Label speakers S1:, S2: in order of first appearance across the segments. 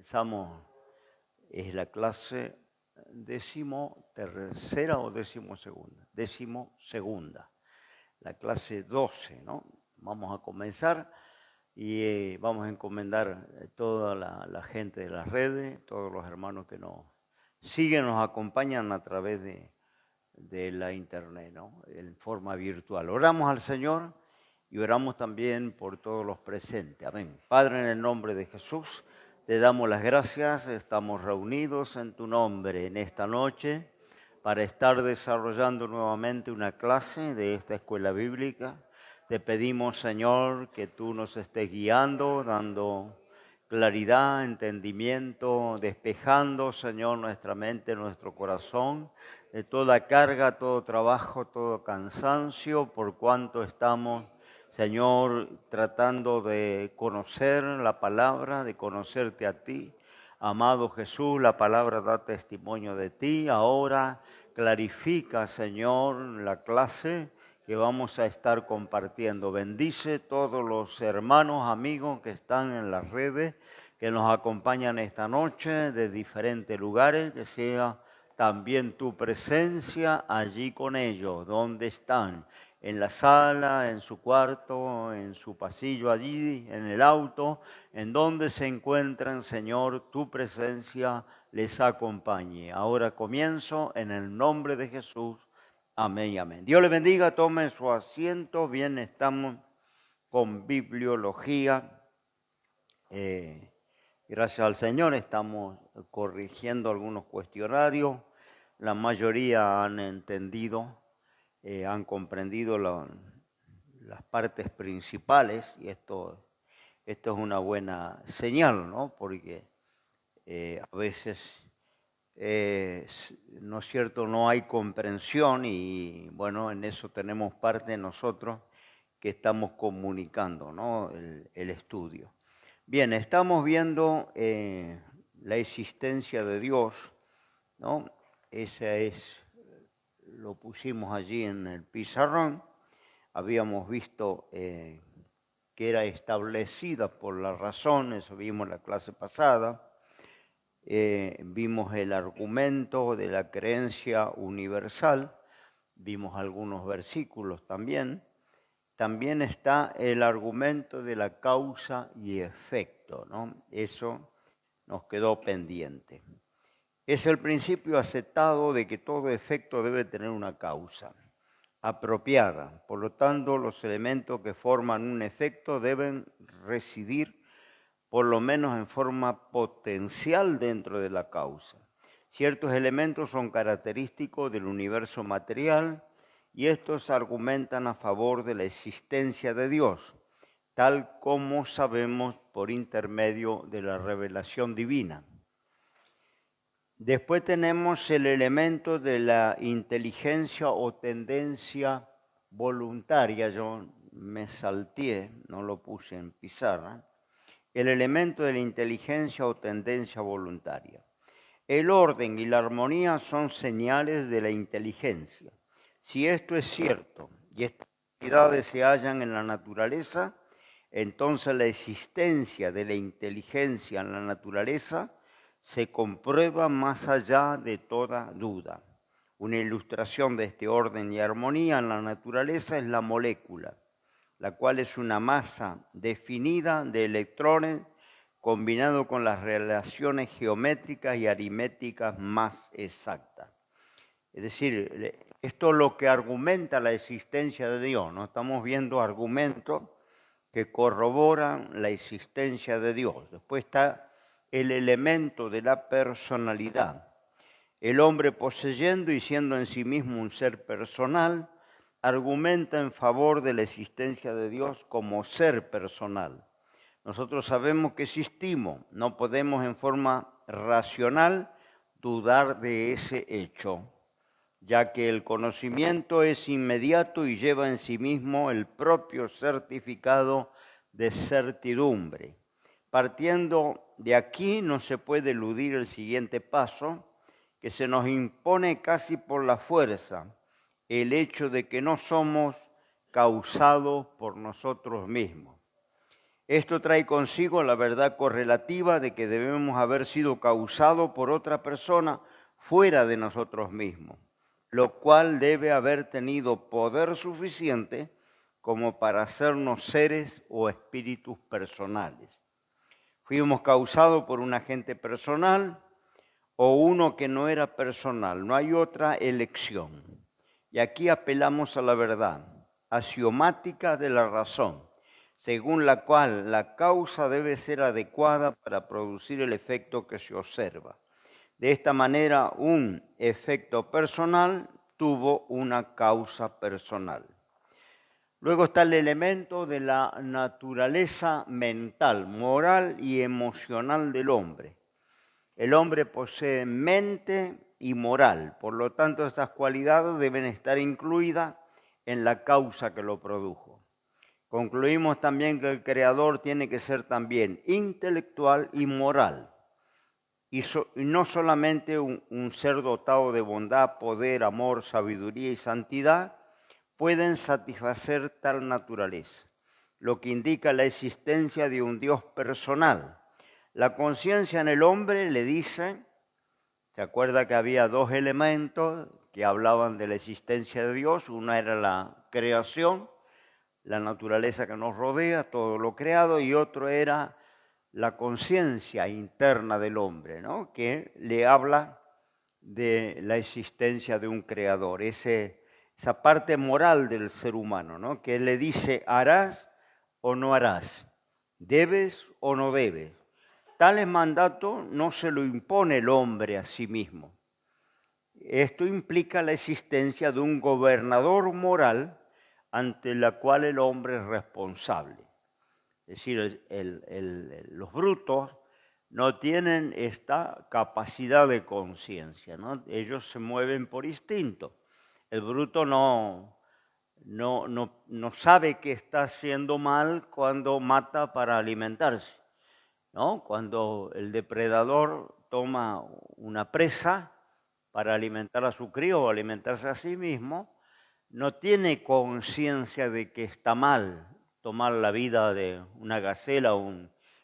S1: Comenzamos, es la clase decimotercera o decimosegunda. Decimosegunda, la clase 12, ¿no? Vamos a comenzar y vamos a encomendar toda la gente de las redes, todos los hermanos que nos siguen, nos acompañan a través de la internet, ¿no? En forma virtual. Oramos al Señor y oramos también por todos los presentes. Amén. Padre, en el nombre de Jesús, te damos las gracias. Estamos reunidos en tu nombre en esta noche para estar desarrollando nuevamente una clase de esta escuela bíblica. Te pedimos, Señor, que tú nos estés guiando, dando claridad, entendimiento, despejando, Señor, nuestra mente, nuestro corazón, de toda carga, todo trabajo, todo cansancio, por cuanto estamos, Señor, tratando de conocer la palabra, de conocerte a ti. Amado Jesús, la palabra da testimonio de ti. Ahora clarifica, Señor, la clase que vamos a estar compartiendo. Bendice todos los hermanos, amigos que están en las redes, que nos acompañan esta noche de diferentes lugares, que sea también tu presencia allí con ellos, donde están, en la sala, en su cuarto, en su pasillo allí, en el auto, en donde se encuentran, Señor, tu presencia les acompañe. Ahora comienzo en el nombre de Jesús. Amén y amén. Dios le bendiga, tomen su asiento. Bien, estamos con bibliología. Gracias al Señor estamos corrigiendo algunos cuestionarios. La mayoría han entendido, han comprendido las partes principales y esto es una buena señal, ¿no? Porque a veces, ¿no es cierto?, no hay comprensión y bueno, en eso tenemos parte nosotros que estamos comunicando, ¿no? El estudio. Bien, estamos viendo la existencia de Dios, ¿no? Lo pusimos allí en el pizarrón. Habíamos visto que era establecida por la razón, eso vimos en la clase pasada. Vimos el argumento de la creencia universal, vimos algunos versículos también. También está el argumento de la causa y efecto, ¿no? Eso nos quedó pendiente. Es el principio aceptado de que todo efecto debe tener una causa apropiada. Por lo tanto, los elementos que forman un efecto deben residir por lo menos en forma potencial dentro de la causa. Ciertos elementos son característicos del universo material y estos argumentan a favor de la existencia de Dios, tal como sabemos por intermedio de la revelación divina. Después tenemos el elemento de la inteligencia o tendencia voluntaria. Yo me salteé, no lo puse en pizarra. El elemento de la inteligencia o tendencia voluntaria. El orden y la armonía son señales de la inteligencia. Si esto es cierto y estas cualidades se hallan en la naturaleza, entonces la existencia de la inteligencia en la naturaleza se comprueba más allá de toda duda. Una ilustración de este orden y armonía en la naturaleza es la molécula, la cual es una masa definida de electrones combinado con las relaciones geométricas y aritméticas más exactas. Es decir, esto es lo que argumenta la existencia de Dios, ¿no? Estamos viendo argumentos que corroboran la existencia de Dios. Después está el elemento de la personalidad. El hombre poseyendo y siendo en sí mismo un ser personal, argumenta en favor de la existencia de Dios como ser personal. Nosotros sabemos que existimos, no podemos en forma racional dudar de ese hecho, ya que el conocimiento es inmediato y lleva en sí mismo el propio certificado de certidumbre. Partiendo de aquí no se puede eludir el siguiente paso, que se nos impone casi por la fuerza, el hecho de que no somos causados por nosotros mismos. Esto trae consigo la verdad correlativa de que debemos haber sido causados por otra persona fuera de nosotros mismos, lo cual debe haber tenido poder suficiente como para hacernos seres o espíritus personales. Fuimos causados por un agente personal o uno que no era personal, no hay otra elección. Y aquí apelamos a la verdad axiomática de la razón, según la cual la causa debe ser adecuada para producir el efecto que se observa. De esta manera, un efecto personal tuvo una causa personal. Luego está el elemento de la naturaleza mental, moral y emocional del hombre. El hombre posee mente y moral, por lo tanto estas cualidades deben estar incluidas en la causa que lo produjo. Concluimos también que el creador tiene que ser también intelectual y moral, y no solamente un ser dotado de bondad, poder, amor, sabiduría y santidad, pueden satisfacer tal naturaleza, lo que indica la existencia de un Dios personal. La conciencia en el hombre le dice, ¿se acuerda que había dos elementos que hablaban de la existencia de Dios? Una era la creación, la naturaleza que nos rodea, todo lo creado, y otro era la conciencia interna del hombre, ¿no? Que le habla de la existencia de un creador, esa parte moral del ser humano, ¿no? Que le dice, harás o no harás, debes o no debes. Tales mandatos no se lo impone el hombre a sí mismo. Esto implica la existencia de un gobernador moral ante la cual el hombre es responsable. Es decir, los brutos no tienen esta capacidad de conciencia, ¿no? Ellos se mueven por instinto. El bruto no sabe que está haciendo mal cuando mata para alimentarse, ¿no? Cuando el depredador toma una presa para alimentar a su cría o alimentarse a sí mismo, no tiene conciencia de que está mal tomar la vida de una gacela,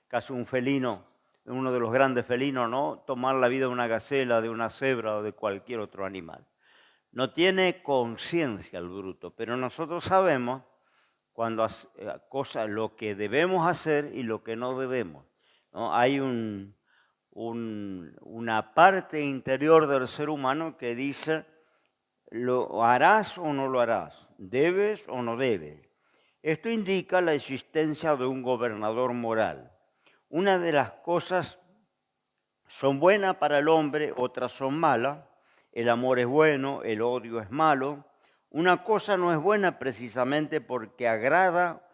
S1: casi un felino, uno de los grandes felinos, ¿no? Tomar la vida de una gacela, de una cebra o de cualquier otro animal. No tiene conciencia el bruto, pero nosotros sabemos cuando lo que debemos hacer y lo que no debemos, ¿no? Hay una parte interior del ser humano que dice, ¿lo harás o no lo harás? ¿Debes o no debes? Esto indica la existencia de un gobernador moral. Una de las cosas son buenas para el hombre, otras son malas. El amor es bueno, el odio es malo. Una cosa no es buena precisamente porque agrada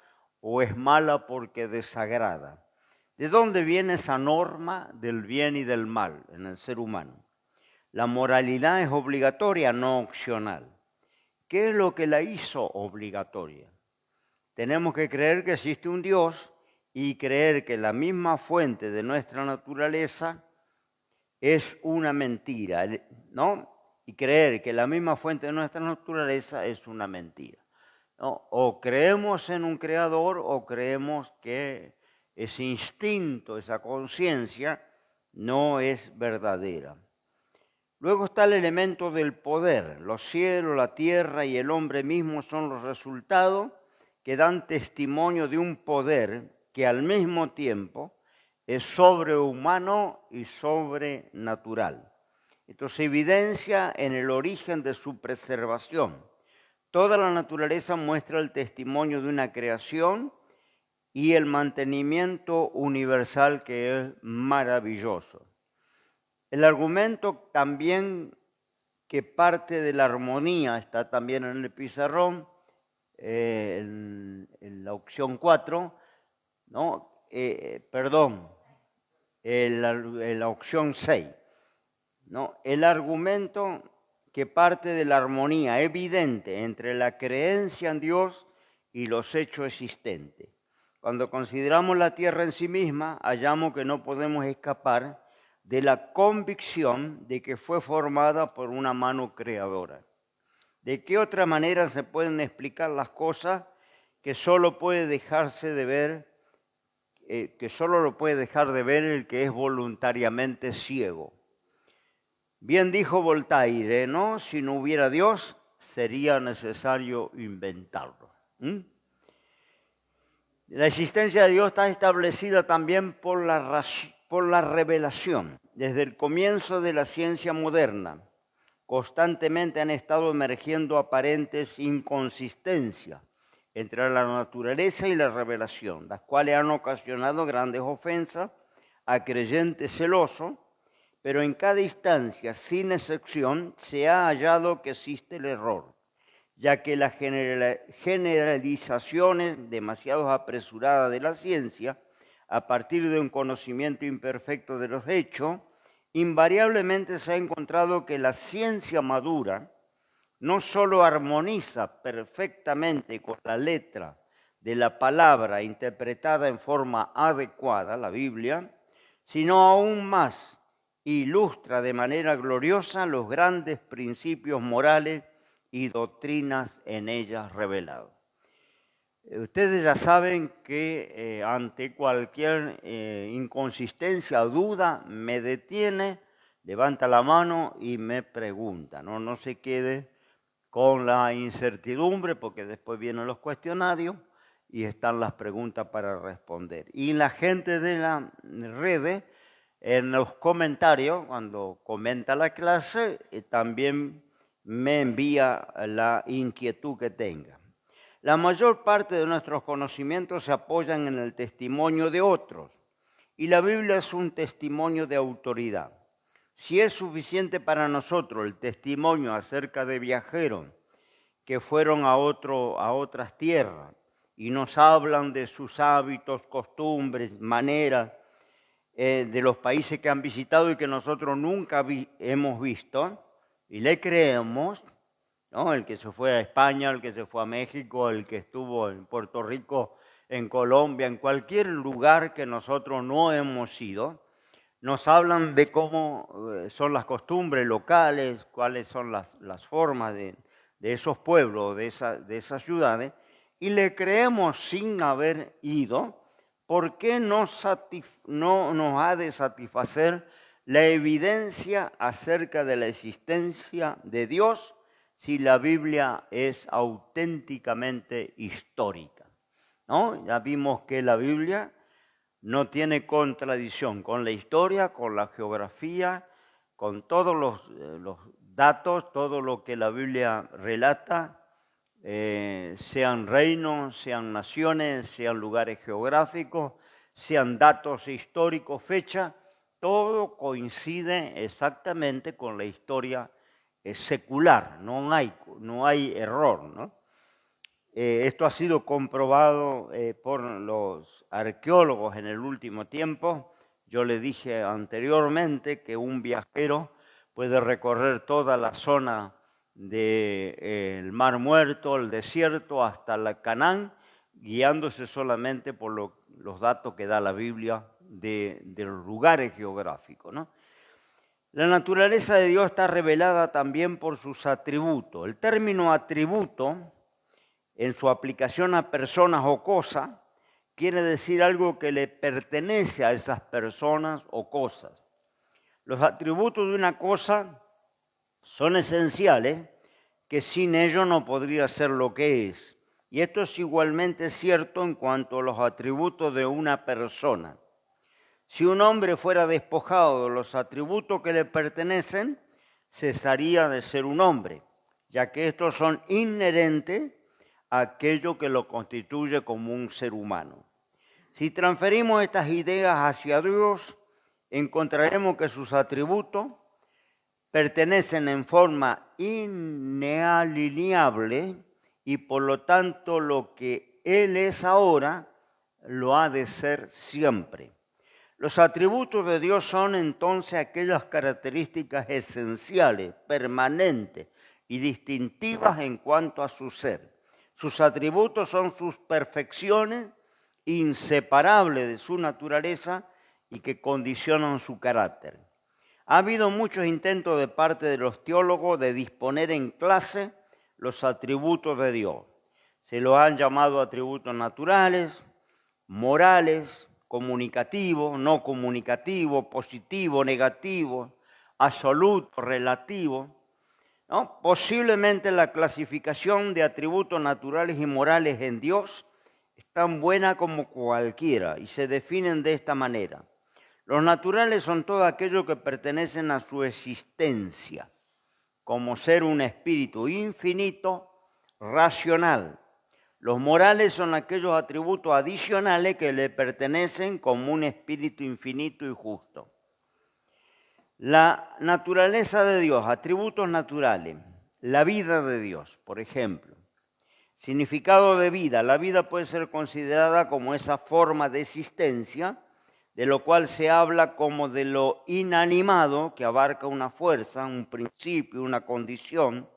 S1: o es mala porque desagrada. ¿De dónde viene esa norma del bien y del mal en el ser humano? La moralidad es obligatoria, no opcional. ¿Qué es lo que la hizo obligatoria? Tenemos que creer que existe un Dios y creer que la misma fuente de nuestra naturaleza es una mentira, ¿no? Y creer que la misma fuente de nuestra naturaleza es una mentira, ¿no? O creemos en un creador o creemos que ese instinto, esa conciencia no es verdadera. Luego está el elemento del poder. Los cielos, la tierra y el hombre mismo son los resultados que dan testimonio de un poder que al mismo tiempo es sobrehumano y sobrenatural. Esto se evidencia en el origen de su preservación. Toda la naturaleza muestra el testimonio de una creación y el mantenimiento universal que es maravilloso. El argumento también que parte de la armonía, está también en el pizarrón, en la opción 4, ¿no? En la opción 6, ¿no? El argumento que parte de la armonía evidente entre la creencia en Dios y los hechos existentes. Cuando consideramos la tierra en sí misma, hallamos que no podemos escapar de la convicción de que fue formada por una mano creadora. ¿De qué otra manera se pueden explicar las cosas que solo puede dejarse de ver que solo lo puede dejar de ver el que es voluntariamente ciego. Bien dijo Voltaire, ¿no? Si no hubiera Dios, sería necesario inventarlo. La existencia de Dios está establecida también por la revelación. Desde el comienzo de la ciencia moderna, constantemente han estado emergiendo aparentes inconsistencias entre la naturaleza y la revelación, las cuales han ocasionado grandes ofensas a creyentes celosos, pero en cada instancia, sin excepción, se ha hallado que existe el error, ya que las generalizaciones demasiado apresuradas de la ciencia, a partir de un conocimiento imperfecto de los hechos, invariablemente se ha encontrado que la ciencia madura no solo armoniza perfectamente con la letra de la palabra interpretada en forma adecuada, la Biblia, sino aún más ilustra de manera gloriosa los grandes principios morales y doctrinas en ellas revelados. Ustedes ya saben que ante cualquier inconsistencia o duda me detiene, levanta la mano y me pregunta. No se quede con la incertidumbre, porque después vienen los cuestionarios y están las preguntas para responder. Y la gente de las redes, en los comentarios, cuando comenta la clase, también me envía la inquietud que tenga. La mayor parte de nuestros conocimientos se apoyan en el testimonio de otros, y la Biblia es un testimonio de autoridad. Si es suficiente para nosotros el testimonio acerca de viajeros que fueron a otras tierras y nos hablan de sus hábitos, costumbres, maneras, de los países que han visitado y que nosotros nunca hemos visto, y le creemos, ¿no? El que se fue a España, el que se fue a México, el que estuvo en Puerto Rico, en Colombia, en cualquier lugar que nosotros no hemos ido, nos hablan de cómo son las costumbres locales, cuáles son las formas de esos pueblos, de esas ciudades, y le creemos sin haber ido. ¿Por qué no nos ha de satisfacer la evidencia acerca de la existencia de Dios si la Biblia es auténticamente histórica? ¿No? Ya vimos que la Biblia no tiene contradicción con la historia, con la geografía, con todos los datos, todo lo que la Biblia relata, sean reinos, sean naciones, sean lugares geográficos, sean datos históricos, fecha, todo coincide exactamente con la historia secular, no hay error, ¿no? Esto ha sido comprobado por los arqueólogos en el último tiempo. Yo le dije anteriormente que un viajero puede recorrer toda la zona del Mar Muerto, el desierto, hasta la Canaán, guiándose solamente por los datos que da la Biblia de los lugares geográficos, ¿no? La naturaleza de Dios está revelada también por sus atributos. El término atributo, en su aplicación a personas o cosas, quiere decir algo que le pertenece a esas personas o cosas. Los atributos de una cosa son esenciales, que sin ello no podría ser lo que es. Y esto es igualmente cierto en cuanto a los atributos de una persona. Si un hombre fuera despojado de los atributos que le pertenecen, cesaría de ser un hombre, ya que estos son inherentes a aquello que lo constituye como un ser humano. Si transferimos estas ideas hacia Dios, encontraremos que sus atributos pertenecen en forma inalienable y por lo tanto lo que Él es ahora lo ha de ser siempre. Los atributos de Dios son entonces aquellas características esenciales, permanentes y distintivas en cuanto a su ser. Sus atributos son sus perfecciones inseparables de su naturaleza y que condicionan su carácter. Ha habido muchos intentos de parte de los teólogos de disponer en clase los atributos de Dios. Se los han llamado atributos naturales, morales, comunicativo, no comunicativo, positivo, negativo, absoluto, relativo, ¿no? Posiblemente la clasificación de atributos naturales y morales en Dios es tan buena como cualquiera y se definen de esta manera. Los naturales son todo aquello que pertenecen a su existencia, como ser un espíritu infinito, racional. Los morales son aquellos atributos adicionales que le pertenecen como un espíritu infinito y justo. La naturaleza de Dios, atributos naturales, la vida de Dios, por ejemplo. Significado de vida. La vida puede ser considerada como esa forma de existencia, de lo cual se habla como de lo inanimado, que abarca una fuerza, un principio, una condición.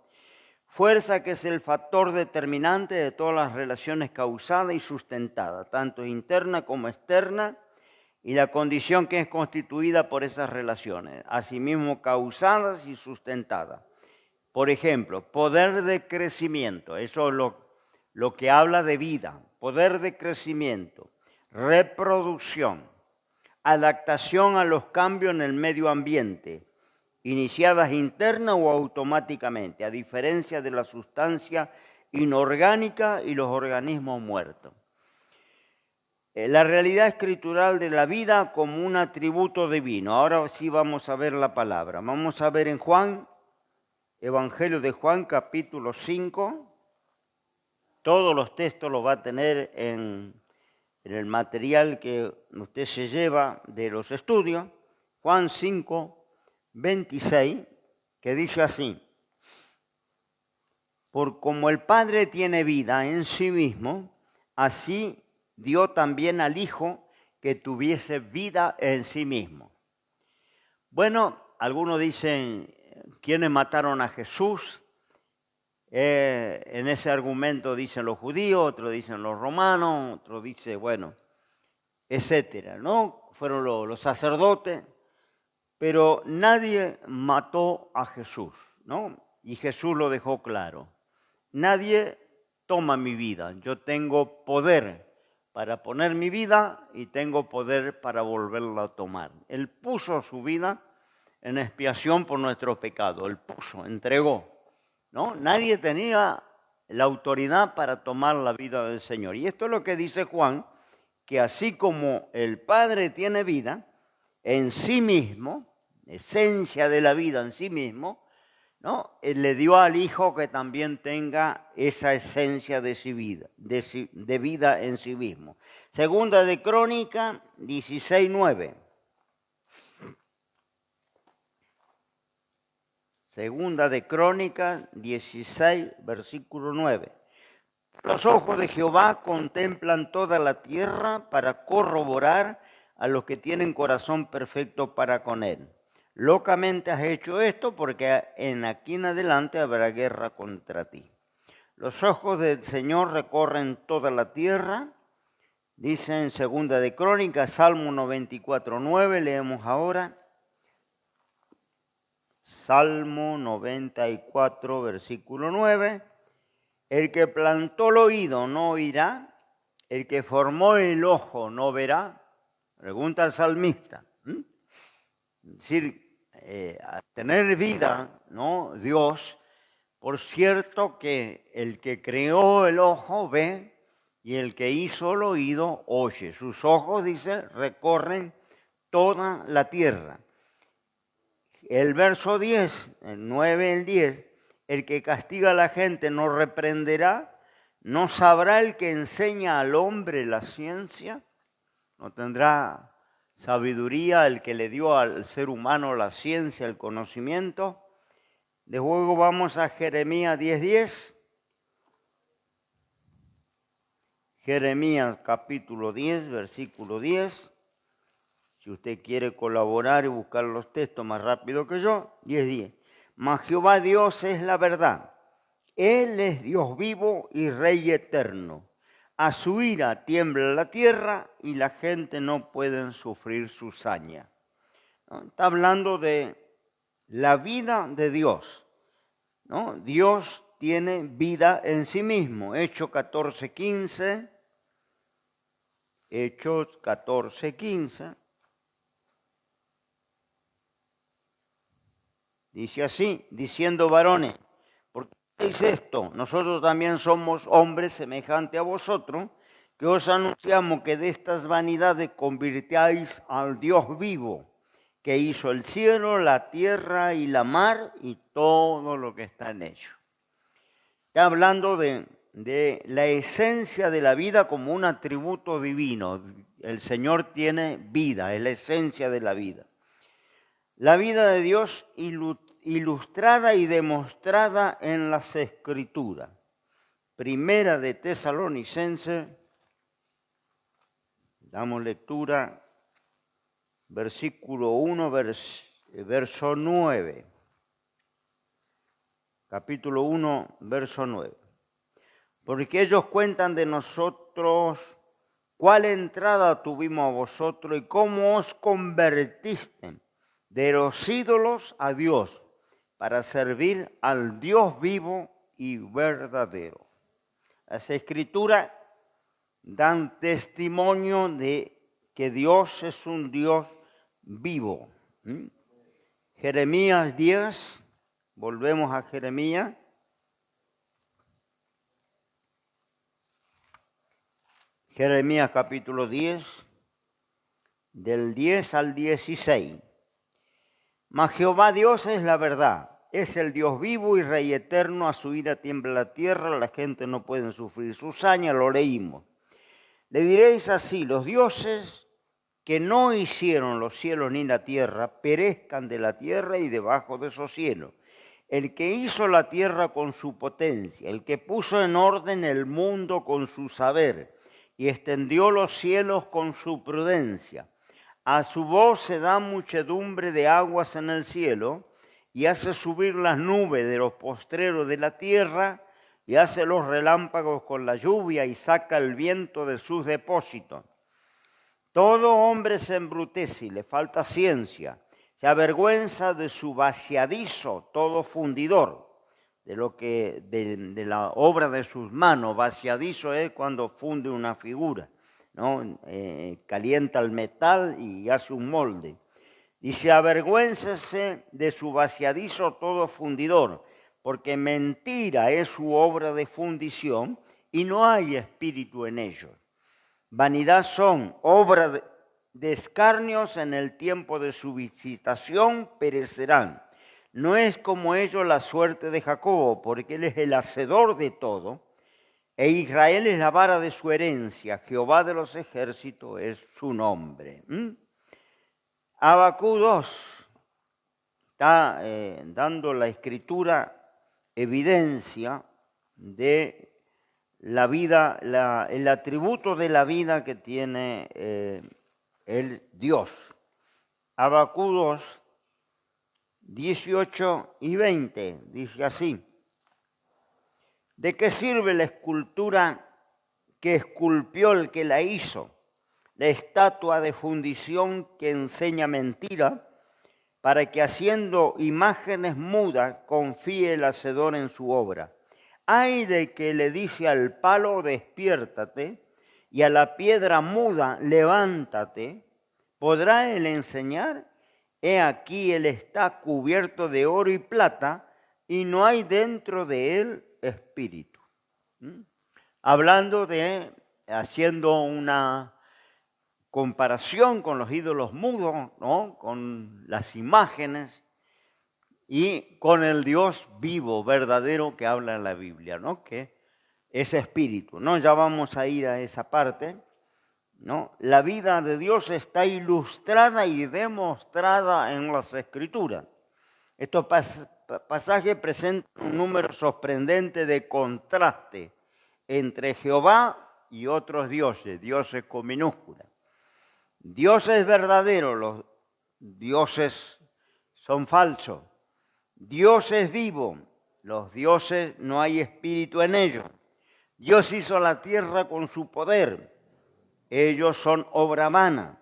S1: Fuerza que es el factor determinante de todas las relaciones causadas y sustentadas, tanto interna como externa, y la condición que es constituida por esas relaciones, asimismo causadas y sustentadas. Por ejemplo, poder de crecimiento, eso es lo que habla de vida, poder de crecimiento, reproducción, adaptación a los cambios en el medio ambiente, iniciadas interna o automáticamente, a diferencia de la sustancia inorgánica y los organismos muertos. La realidad escritural de la vida como un atributo divino. Ahora sí vamos a ver la palabra. Vamos a ver en Juan, Evangelio de Juan, capítulo 5. Todos los textos los va a tener en el material que usted se lleva de los estudios. Juan 5, 26, que dice así: por como el Padre tiene vida en sí mismo, así dio también al Hijo que tuviese vida en sí mismo. Bueno, algunos dicen, ¿quiénes mataron a Jesús? En ese argumento dicen los judíos, otros dicen los romanos, otros dicen, bueno, etcétera, ¿no? Fueron los sacerdotes, pero nadie mató a Jesús, ¿no? Y Jesús lo dejó claro. Nadie toma mi vida, yo tengo poder para poner mi vida y tengo poder para volverla a tomar. Él puso su vida en expiación por nuestros pecados, Él puso, entregó, ¿no? Nadie tenía la autoridad para tomar la vida del Señor. Y esto es lo que dice Juan, que así como el Padre tiene vida en sí mismo, esencia de la vida en sí mismo, ¿no? Él le dio al Hijo que también tenga esa esencia de vida en sí mismo. Segunda de Crónica 16:9. Segunda de Crónica 16, versículo 9. Los ojos de Jehová contemplan toda la tierra para corroborar a los que tienen corazón perfecto para con él. Locamente has hecho esto porque en aquí en adelante habrá guerra contra ti. Los ojos del Señor recorren toda la tierra. Dice en Segunda de Crónicas, Salmo 94:9, leemos ahora. Salmo 94, versículo 9. El que plantó el oído no oirá, el que formó el ojo no verá. Pregunta al salmista. Es decir, al tener vida, ¿no? Dios, por cierto que el que creó el ojo ve y el que hizo el oído oye. Sus ojos, dice, recorren toda la tierra. El verso 10, el 9, el 10, el que castiga a la gente no reprenderá, no sabrá el que enseña al hombre la ciencia, no tendrá sabiduría el que le dio al ser humano la ciencia, el conocimiento. De luego vamos a Jeremías 10:10. Jeremías capítulo 10, versículo 10. Si usted quiere colaborar y buscar los textos más rápido que yo, 10:10. Mas Jehová Dios es la verdad. Él es Dios vivo y Rey eterno. A su ira tiembla la tierra y la gente no puede sufrir su saña. ¿No? Está hablando de la vida de Dios, ¿no? Dios tiene vida en sí mismo. Hechos 14:15. Hechos 14:15. Dice así, diciendo varones, ¿por qué hacéis esto? Nosotros también somos hombres semejantes a vosotros, que os anunciamos que de estas vanidades convirtáis al Dios vivo, que hizo el cielo, la tierra y la mar y todo lo que está en ellos. Está hablando de la esencia de la vida como un atributo divino. El Señor tiene vida, es la esencia de la vida. La vida de Dios ilustrada y demostrada en las Escrituras. Primera de Tesalonicenses, damos lectura, versículo 1, verso 9. Capítulo 1, verso 9. Porque ellos cuentan de nosotros cuál entrada tuvimos a vosotros y cómo os convertiste de los ídolos a Dios, para servir al Dios vivo y verdadero. Las Escrituras dan testimonio de que Dios es un Dios vivo. Jeremías 10, volvemos a Jeremías. Jeremías capítulo 10, del 10 al 16. Mas Jehová Dios es la verdad, es el Dios vivo y Rey eterno, a su ira tiembla la tierra, la gente no puede sufrir su saña, lo leímos. Le diréis así, los dioses que no hicieron los cielos ni la tierra, perezcan de la tierra y debajo de esos cielos. El que hizo la tierra con su potencia, el que puso en orden el mundo con su saber y extendió los cielos con su prudencia. A su voz se da muchedumbre de aguas en el cielo y hace subir las nubes de los postreros de la tierra y hace los relámpagos con la lluvia y saca el viento de sus depósitos. Todo hombre se embrutece y le falta ciencia, se avergüenza de su vaciadizo, todo fundidor, de la obra de sus manos. Vaciadizo es cuando funde una figura, ¿no? Calienta el metal y hace un molde. Dice, avergüéncese de su vaciadizo todo fundidor, porque mentira es su obra de fundición y no hay espíritu en ellos. Vanidad son, obra de escarnios, en el tiempo de su visitación perecerán. No es como ellos la suerte de Jacobo, porque él es el hacedor de todo, e Israel es la vara de su herencia, Jehová de los ejércitos es su nombre. Habacuc 2 está dando la Escritura evidencia de la vida, el atributo de la vida que tiene el Dios. Habacuc 2, 18 y 20, dice así. ¿De qué sirve la escultura que esculpió el que la hizo? La estatua de fundición que enseña mentira, para que haciendo imágenes mudas confíe el hacedor en su obra. Ay de que le dice al palo, despiértate, y a la piedra muda, levántate. ¿Podrá él enseñar? He aquí, él está cubierto de oro y plata, y no hay dentro de él espíritu. Hablando de, haciendo una comparación con los ídolos mudos, ¿no? Con las imágenes y con el Dios vivo, verdadero que habla en la Biblia, ¿no? Que es espíritu, ¿no? Ya vamos a ir a esa parte, ¿no? La vida de Dios está ilustrada y demostrada en las Escrituras. Estos pasajes presentan un número sorprendente de contraste entre Jehová y otros dioses, dioses con minúscula. Dios es verdadero, los dioses son falsos. Dios es vivo, los dioses no hay espíritu en ellos. Dios hizo la tierra con su poder, ellos son obra vana.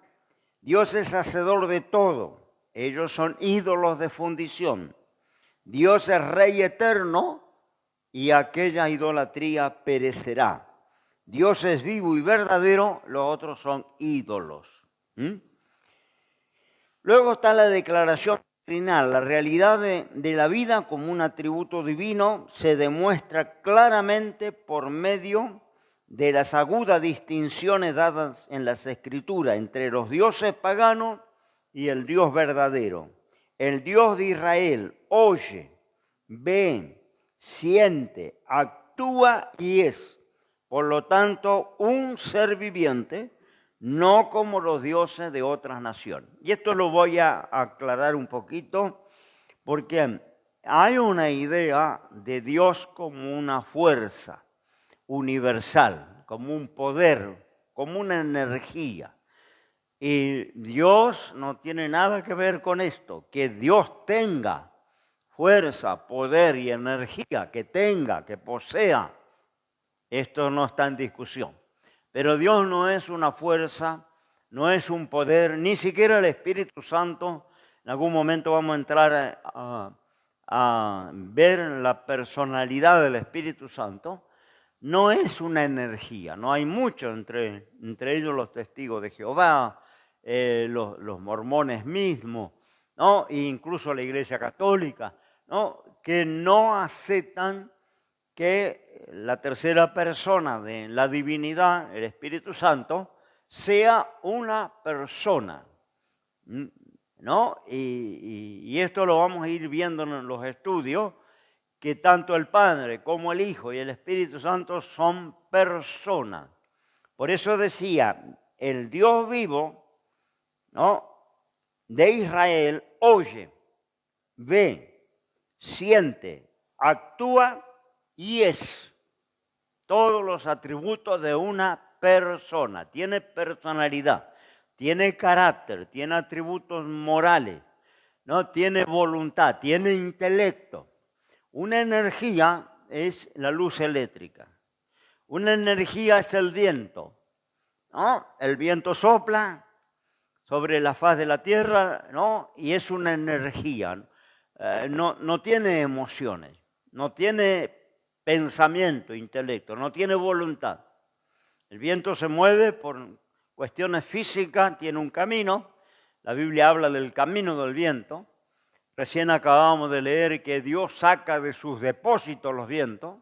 S1: Dios es hacedor de todo, ellos son ídolos de fundición. Dios es Rey eterno y aquella idolatría perecerá. Dios es vivo y verdadero, los otros son ídolos. Luego está la declaración doctrinal. La realidad de la vida como un atributo divino se demuestra claramente por medio de las agudas distinciones dadas en las Escrituras entre los dioses paganos y el Dios verdadero. El Dios de Israel oye, ve, siente, actúa y es, por lo tanto, un ser viviente, no como los dioses de otras naciones. Y esto lo voy a aclarar un poquito, porque hay una idea de Dios como una fuerza universal, como un poder, como una energía. Y Dios no tiene nada que ver con esto. Que Dios tenga fuerza, poder y energía, que tenga, que posea, esto no está en discusión. Pero Dios no es una fuerza, no es un poder, ni siquiera el Espíritu Santo. En algún momento vamos a entrar a ver la personalidad del Espíritu Santo. No es una energía, no hay mucho entre ellos los testigos de Jehová, los mormones mismos, ¿no? E incluso la Iglesia Católica, ¿no? Que no aceptan que la tercera persona de la divinidad, el Espíritu Santo, sea una persona, ¿no? Y esto lo vamos a ir viendo en los estudios, que tanto el Padre como el Hijo y el Espíritu Santo son personas. Por eso decía, el Dios vivo, ¿no?, de Israel oye, ve, siente, actúa y es todos los atributos de una persona. Tiene personalidad, tiene carácter, tiene atributos morales, ¿no? Tiene voluntad, tiene intelecto. Una energía es la luz eléctrica. Una energía es el viento, ¿no? El viento sopla sobre la faz de la tierra, ¿no? Y es una energía. No tiene emociones, no tiene pensamiento, intelecto, no tiene voluntad. El viento se mueve por cuestiones físicas, tiene un camino. La Biblia habla del camino del viento. Recién acabamos de leer que Dios saca de sus depósitos los vientos,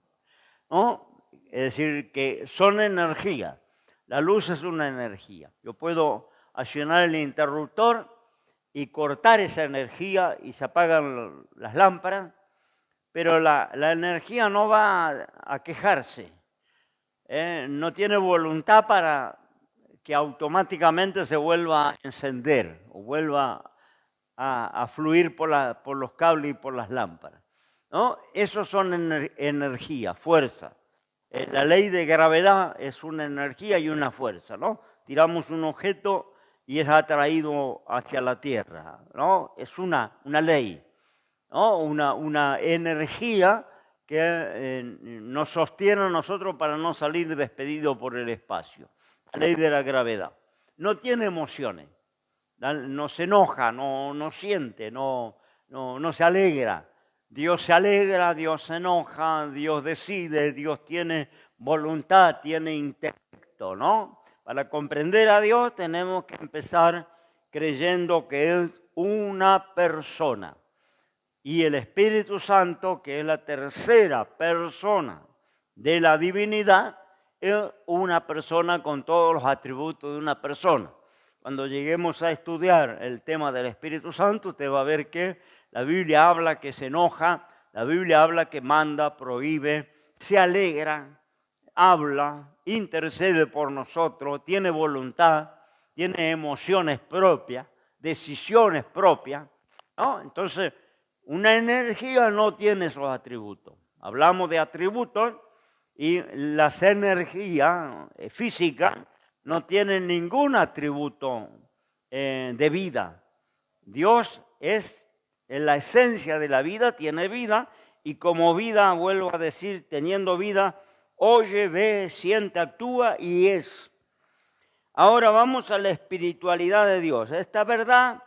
S1: ¿no? Es decir, que son energía. La luz es una energía. Yo puedo accionar el interruptor y cortar esa energía y se apagan las lámparas, pero la energía no va a quejarse, no tiene voluntad para que automáticamente se vuelva a encender o vuelva a fluir por los cables y por las lámparas, ¿no? Esos son energía, fuerza. La ley de gravedad es una energía y una fuerza, ¿no? Tiramos un objeto y es atraído hacia la tierra, ¿no? Es una ley, ¿no? Una energía que nos sostiene a nosotros para no salir despedido por el espacio. La ley de la gravedad. No tiene emociones, no se enoja, no siente, no se alegra. Dios se alegra, Dios se enoja, Dios decide, Dios tiene voluntad, tiene intelecto, ¿no? Para comprender a Dios tenemos que empezar creyendo que es una persona. Y el Espíritu Santo, que es la tercera persona de la divinidad, es una persona con todos los atributos de una persona. Cuando lleguemos a estudiar el tema del Espíritu Santo, usted va a ver que la Biblia habla que se enoja, la Biblia habla que manda, prohíbe, se alegra, habla, intercede por nosotros, tiene voluntad, tiene emociones propias, decisiones propias, ¿no? Entonces, una energía no tiene esos atributos. Hablamos de atributos y las energías físicas no tienen ningún atributo de vida. Dios es la esencia de la vida, tiene vida, y como vida, vuelvo a decir, teniendo vida, oye, ve, siente, actúa y es. Ahora vamos a la espiritualidad de Dios. Esta verdad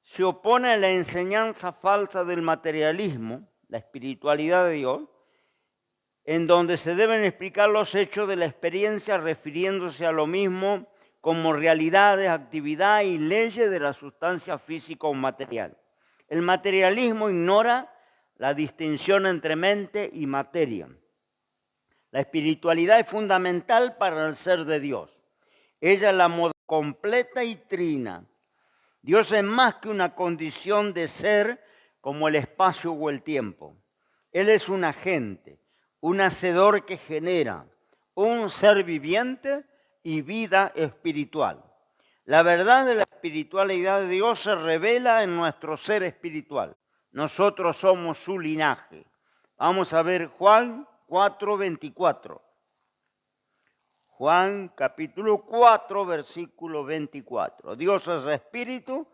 S1: se opone a la enseñanza falsa del materialismo, la espiritualidad de Dios, en donde se deben explicar los hechos de la experiencia refiriéndose a lo mismo como realidades, actividad y leyes de la sustancia física o material. El materialismo ignora la distinción entre mente y materia. La espiritualidad es fundamental para el ser de Dios. Ella es la moda completa y trina. Dios es más que una condición de ser como el espacio o el tiempo. Él es un agente, un hacedor que genera, un ser viviente y vida espiritual. La verdad de la espiritualidad de Dios se revela en nuestro ser espiritual. Nosotros somos su linaje. Vamos a ver Juan 4:24. Juan capítulo 4, versículo 24. Dios es espíritu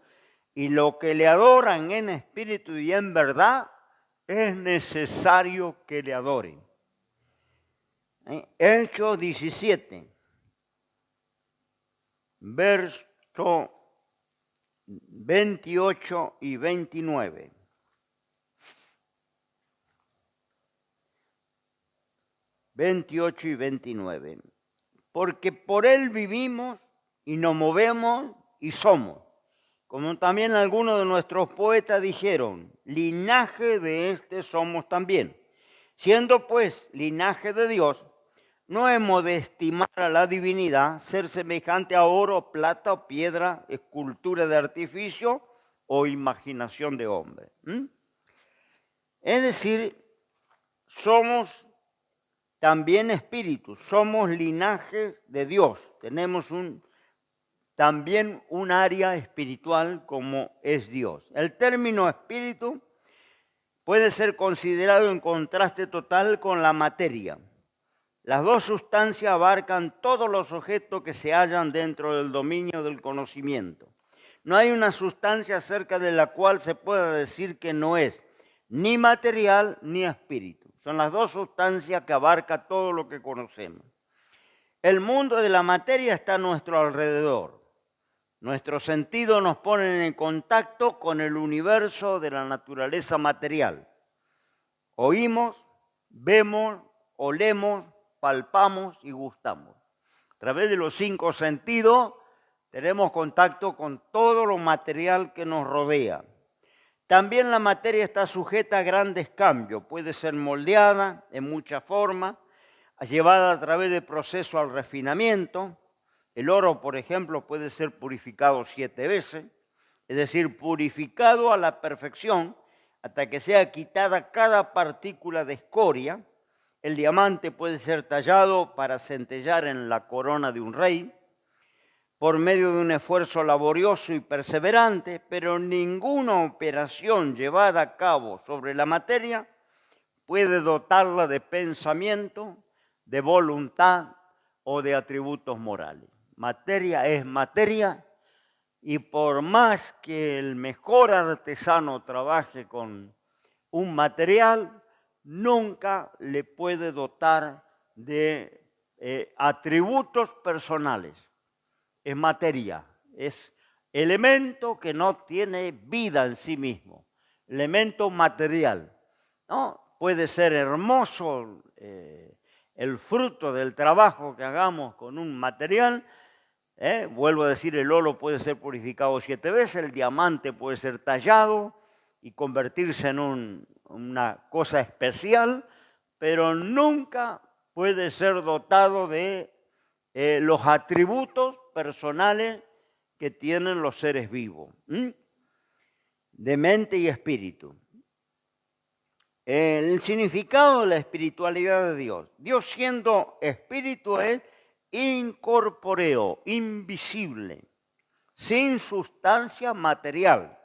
S1: y lo que le adoran en espíritu y en verdad es necesario que le adoren. Hechos 17, verso 28 y 29. Porque por Él vivimos y nos movemos y somos. Como también algunos de nuestros poetas dijeron, linaje de este somos también. Siendo pues linaje de Dios, no hemos de estimar a la divinidad ser semejante a oro, plata o piedra, escultura de artificio o imaginación de hombre. Es decir, somos también espíritus, somos linajes de Dios, tenemos también un área espiritual como es Dios. El término espíritu puede ser considerado en contraste total con la materia. Las dos sustancias abarcan todos los objetos que se hallan dentro del dominio del conocimiento. No hay una sustancia acerca de la cual se pueda decir que no es ni material ni espíritu. Son las dos sustancias que abarcan todo lo que conocemos. El mundo de la materia está a nuestro alrededor. Nuestros sentidos nos ponen en contacto con el universo de la naturaleza material. Oímos, vemos, olemos, palpamos y gustamos. A través de los 5 sentidos tenemos contacto con todo lo material que nos rodea. También la materia está sujeta a grandes cambios. Puede ser moldeada en muchas formas, llevada a través del proceso al refinamiento. El oro, por ejemplo, puede ser purificado 7 veces, es decir, purificado a la perfección hasta que sea quitada cada partícula de escoria. El diamante puede ser tallado para centellar en la corona de un rey por medio de un esfuerzo laborioso y perseverante, pero ninguna operación llevada a cabo sobre la materia puede dotarla de pensamiento, de voluntad o de atributos morales. Materia es materia y por más que el mejor artesano trabaje con un material, nunca le puede dotar de atributos personales. Es materia, es elemento que no tiene vida en sí mismo, elemento material, ¿no? Puede ser hermoso el fruto del trabajo que hagamos con un material. Vuelvo a decir, el oro puede ser purificado 7 veces, el diamante puede ser tallado y convertirse en una cosa especial, pero nunca puede ser dotado de los atributos personales que tienen los seres vivos, de mente y espíritu. El significado de la espiritualidad de Dios. Dios siendo espíritu es incorpóreo, invisible, sin sustancia material,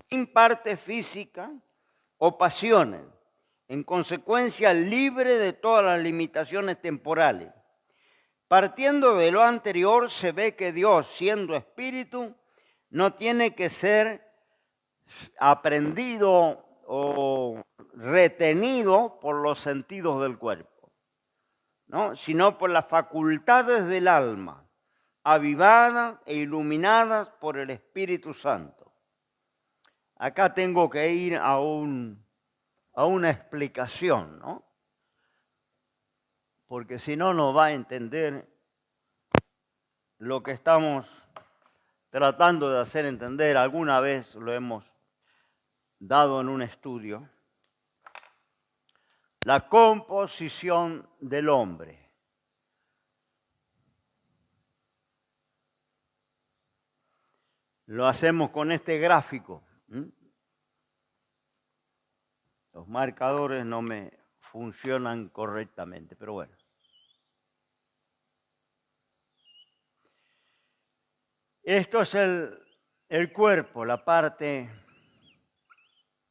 S1: sin parte física o pasiones, en consecuencia libre de todas las limitaciones temporales. Partiendo de lo anterior, se ve que Dios, siendo espíritu, no tiene que ser aprendido o retenido por los sentidos del cuerpo, ¿no? Sino por las facultades del alma, avivadas e iluminadas por el Espíritu Santo. Acá tengo que ir a una explicación, ¿no? porque si no, no va a entender lo que estamos tratando de hacer entender. Alguna vez lo hemos dado en un estudio. La composición del hombre. Lo hacemos con este gráfico. Los marcadores no me funcionan correctamente, pero bueno. Esto es el cuerpo, la parte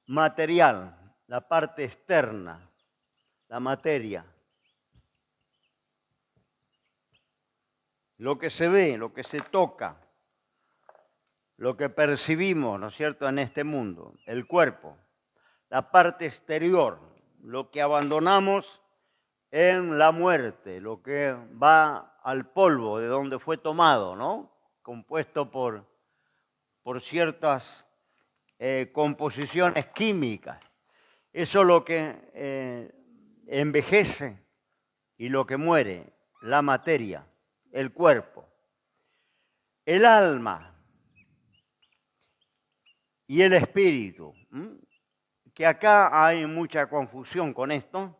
S1: material, la parte externa, la materia. Lo que se ve, lo que se toca, lo que percibimos, ¿no es cierto?, en este mundo, el cuerpo. La parte exterior, lo que abandonamos en la muerte, lo que va al polvo de donde fue tomado, ¿no? Compuesto por ciertas composiciones químicas. Eso es lo que envejece y lo que muere, la materia, el cuerpo. El alma y el espíritu, que acá hay mucha confusión con esto,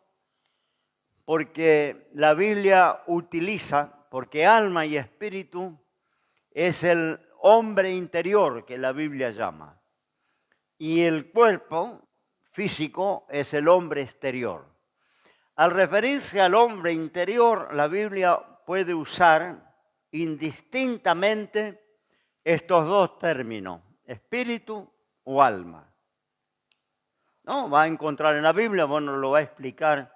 S1: porque la Biblia utiliza, porque alma y espíritu es el hombre interior que la Biblia llama, y el cuerpo físico es el hombre exterior. Al referirse al hombre interior, la Biblia puede usar indistintamente estos dos términos, espíritu o alma. ¿No? Va a encontrar en la Biblia, bueno, lo va a explicar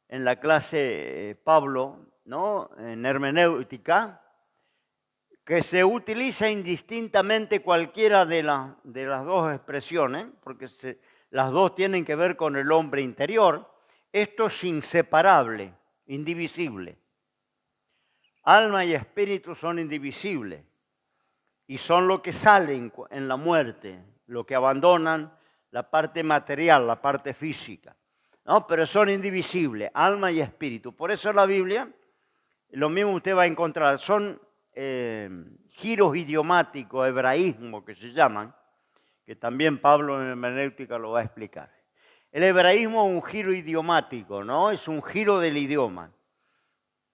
S1: en la clase Pablo, ¿no?, en hermenéutica, que se utiliza indistintamente cualquiera de las dos expresiones, porque las dos tienen que ver con el hombre interior. Esto es inseparable, indivisible. Alma y espíritu son indivisibles y son lo que salen en la muerte, lo que abandonan la parte material, la parte física. No, pero son indivisibles, alma y espíritu. Por eso la Biblia, lo mismo usted va a encontrar, son giros idiomáticos, hebraísmos que se llaman, que también Pablo en hermenéutica lo va a explicar. El hebraísmo es un giro idiomático, ¿no? Es un giro del idioma,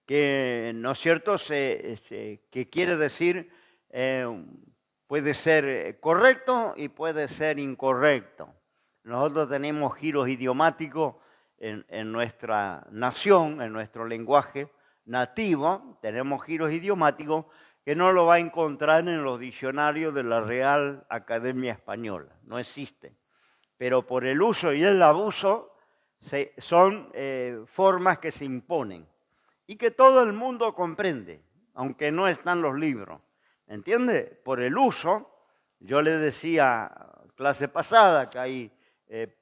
S1: que, ¿no es cierto?, que quiere decir, puede ser correcto y puede ser incorrecto. Nosotros tenemos giros idiomáticos en nuestra nación, en nuestro lenguaje nativo, tenemos giros idiomáticos que no lo va a encontrar en los diccionarios de la Real Academia Española, no existen. Pero por el uso y el abuso son formas que se imponen y que todo el mundo comprende, aunque no están los libros. ¿Entiende? Por el uso, yo le decía clase pasada que hay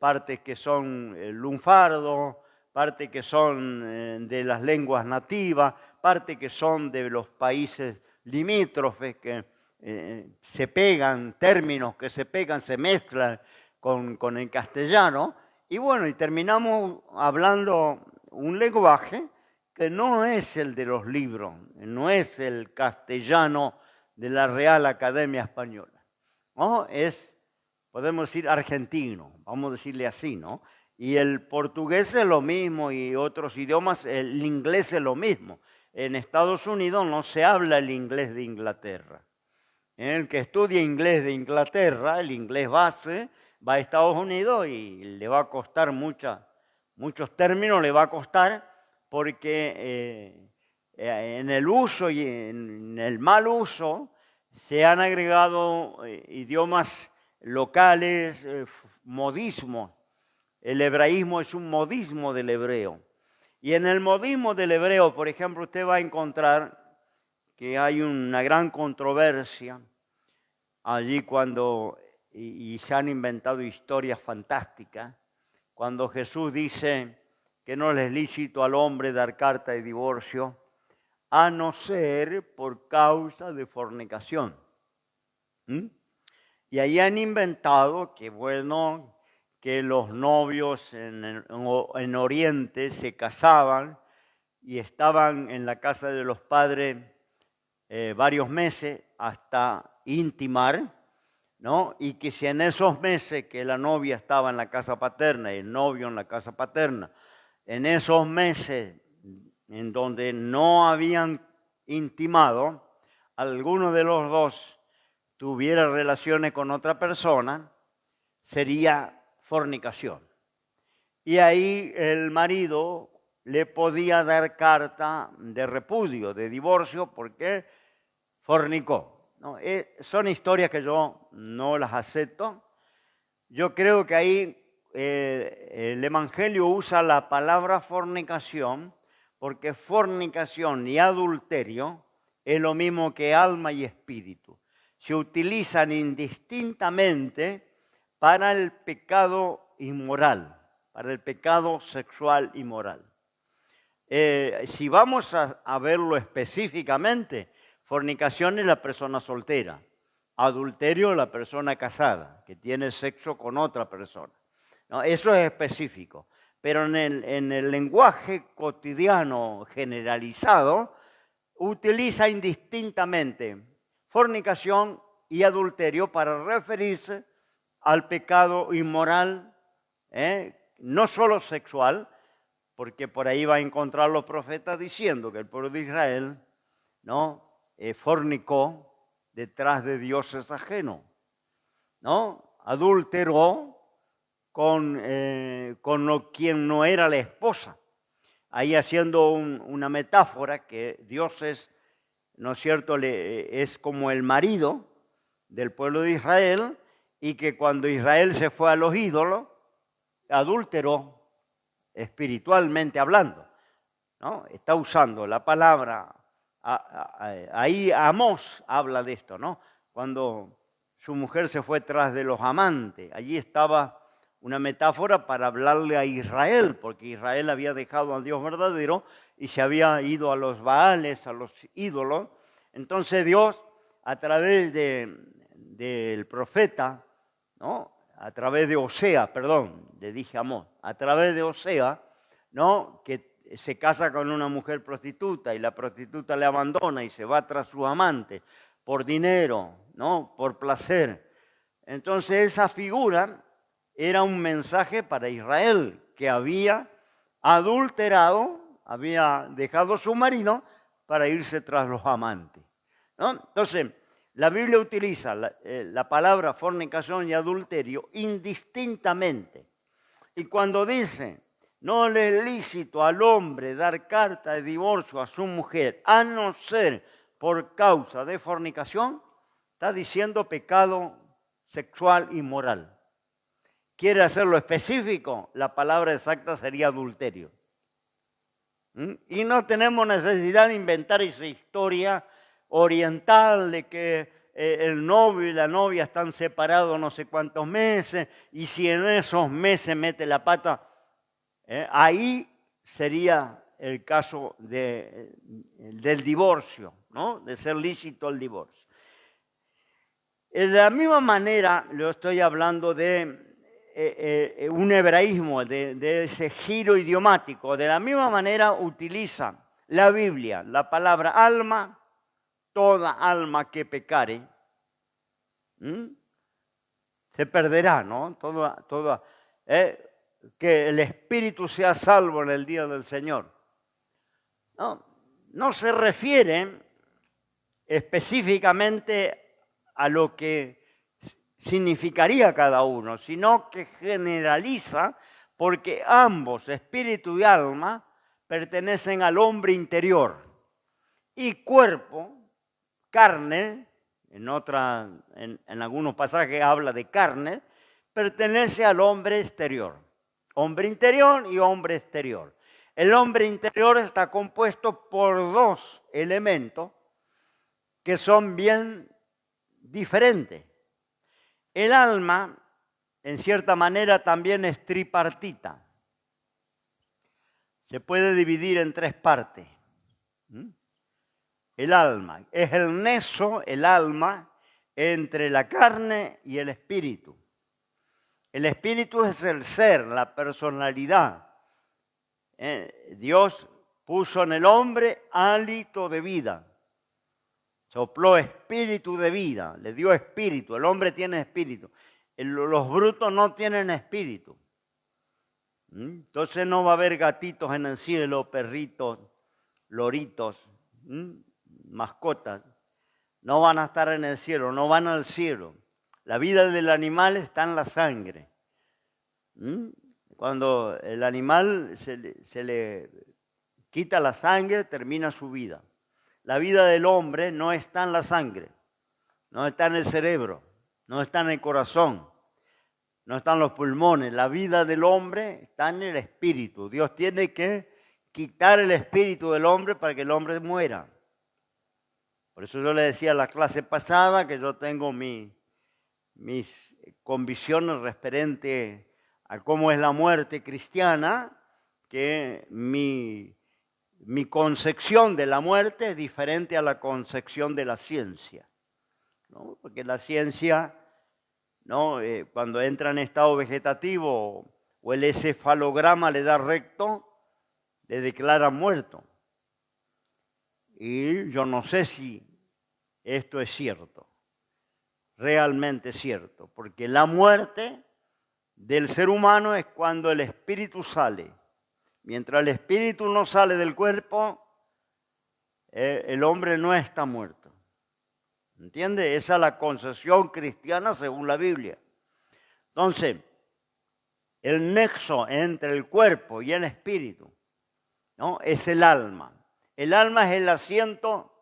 S1: partes que son lunfardo, partes que son de las lenguas nativas, partes que son de los países limítrofes que se pegan, términos que se pegan, se mezclan con el castellano, y bueno, y terminamos hablando un lenguaje que no es el de los libros, no es el castellano de la Real Academia Española, ¿no? Es, podemos decir, argentino, vamos a decirle así, ¿no? Y el portugués es lo mismo y otros idiomas, el inglés es lo mismo. En Estados Unidos no se habla el inglés de Inglaterra. El que estudia inglés de Inglaterra, el inglés base, va a Estados Unidos y le va a costar muchos términos, le va a costar porque en el uso y en el mal uso se han agregado idiomas locales, modismos. El hebraísmo es un modismo del hebreo. Y en el modismo del hebreo, por ejemplo, usted va a encontrar que hay una gran controversia allí cuando, y se han inventado historias fantásticas, cuando Jesús dice que no le es lícito al hombre dar carta de divorcio, a no ser por causa de fornicación. Y ahí han inventado que, bueno, que los novios en Oriente se casaban y estaban en la casa de los padres varios meses hasta intimar, ¿no? Y que si en esos meses que la novia estaba en la casa paterna y el novio en la casa paterna, en esos meses en donde no habían intimado, alguno de los dos tuviera relaciones con otra persona, sería fornicación. Y ahí el marido le podía dar carta de repudio, de divorcio, porque fornicó, ¿no? Son historias que yo no las acepto. Yo creo que ahí el Evangelio usa la palabra fornicación, porque fornicación y adulterio es lo mismo que alma y espíritu. Se utilizan indistintamente para el pecado inmoral, para el pecado sexual inmoral. Si vamos a verlo específicamente, fornicación es la persona soltera, adulterio es la persona casada, que tiene sexo con otra persona. ¿No? Eso es específico, pero en el lenguaje cotidiano generalizado, utiliza indistintamente fornicación y adulterio para referirse al pecado inmoral, no solo sexual, porque por ahí va a encontrar los profetas diciendo que el pueblo de Israel, ¿no?, fornicó detrás de dioses ajenos, ¿no? Adulteró con quien no era la esposa. Ahí haciendo una metáfora que Dios es, ¿no es cierto?, es como el marido del pueblo de Israel, y que cuando Israel se fue a los ídolos, adulteró espiritualmente hablando, ¿no? Está usando la palabra, ahí Amós habla de esto, ¿no? Cuando su mujer se fue tras de los amantes, allí estaba una metáfora para hablarle a Israel, porque Israel había dejado al Dios verdadero y se había ido a los Baales, a los ídolos. Entonces Dios, a través del profeta, ¿no?, a través de Osea, perdón, le dije Amós, a través de Osea, ¿no?, que se casa con una mujer prostituta y la prostituta le abandona y se va tras su amante por dinero, ¿no?, por placer. Entonces esa figura era un mensaje para Israel, que había adulterado, había dejado a su marido para irse tras los amantes, ¿no? Entonces, la Biblia utiliza la palabra fornicación y adulterio indistintamente. Y cuando dice, no le es lícito al hombre dar carta de divorcio a su mujer, a no ser por causa de fornicación, está diciendo pecado sexual y moral. Quiere hacerlo específico, la palabra exacta sería adulterio. Y no tenemos necesidad de inventar esa historia oriental de que el novio y la novia están separados no sé cuántos meses, y si en esos meses mete la pata, ahí sería el caso del divorcio, ¿no?, de ser lícito el divorcio. De la misma manera, lo estoy hablando de un hebraísmo, de ese giro idiomático. De la misma manera utiliza la Biblia la palabra alma, toda alma que pecare, se perderá, ¿no? Que el espíritu sea salvo en el día del Señor. No se refiere específicamente a lo que significaría cada uno, sino que generaliza, porque ambos, espíritu y alma, pertenecen al hombre interior, y cuerpo, carne, en algunos pasajes habla de carne, pertenece al hombre exterior. Hombre interior y hombre exterior. El hombre interior está compuesto por dos elementos que son bien diferentes. El alma, en cierta manera, también es tripartita. Se puede dividir en tres partes. El alma es el nexo, el alma, entre la carne y el espíritu. El espíritu es el ser, la personalidad. Dios puso en el hombre hálito de vida. Sopló espíritu de vida, le dio espíritu. El hombre tiene espíritu. Los brutos no tienen espíritu. Entonces no va a haber gatitos en el cielo, perritos, loritos, mascotas. No van a estar en el cielo, no van al cielo. La vida del animal está en la sangre. Cuando el animal se le quita la sangre, termina su vida. La vida del hombre no está en la sangre, no está en el cerebro, no está en el corazón, no está en los pulmones. La vida del hombre está en el espíritu. Dios tiene que quitar el espíritu del hombre para que el hombre muera. Por eso yo le decía en la clase pasada que yo tengo mis convicciones referentes a cómo es la muerte cristiana, que mi concepción de la muerte es diferente a la concepción de la ciencia, ¿no? Porque la ciencia, ¿no? Cuando entra en estado vegetativo o el encefalograma le da recto, le declara muerto. Y yo no sé si esto es cierto, realmente cierto, porque la muerte del ser humano es cuando el espíritu sale. Mientras el espíritu no sale del cuerpo, el hombre no está muerto. ¿Entiende? Esa es la concepción cristiana según la Biblia. Entonces, el nexo entre el cuerpo y el espíritu, ¿no? Es el alma. El alma es el asiento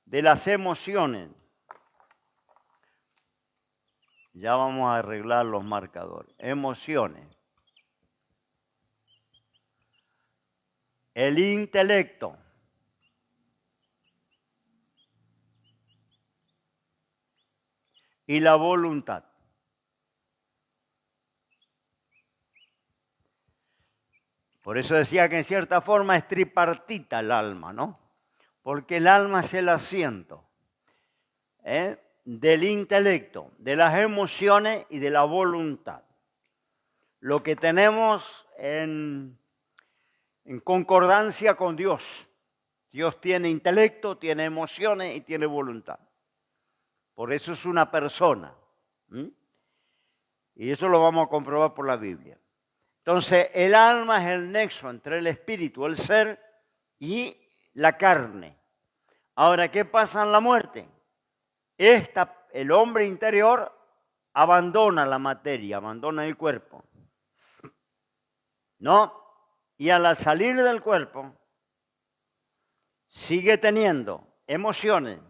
S1: de las emociones. Ya vamos a arreglar los marcadores. Emociones. El intelecto. Y la voluntad. Por eso decía que en cierta forma es tripartita el alma, ¿no? Porque el alma es el asiento del intelecto, de las emociones y de la voluntad. Lo que tenemos en concordancia con Dios. Dios tiene intelecto, tiene emociones y tiene voluntad. Por eso es una persona. Y eso lo vamos a comprobar por la Biblia. Entonces, el alma es el nexo entre el espíritu, el ser, y la carne. Ahora, ¿qué pasa en la muerte? El hombre interior abandona la materia, abandona el cuerpo. ¿No? Y al salir del cuerpo, sigue teniendo emociones,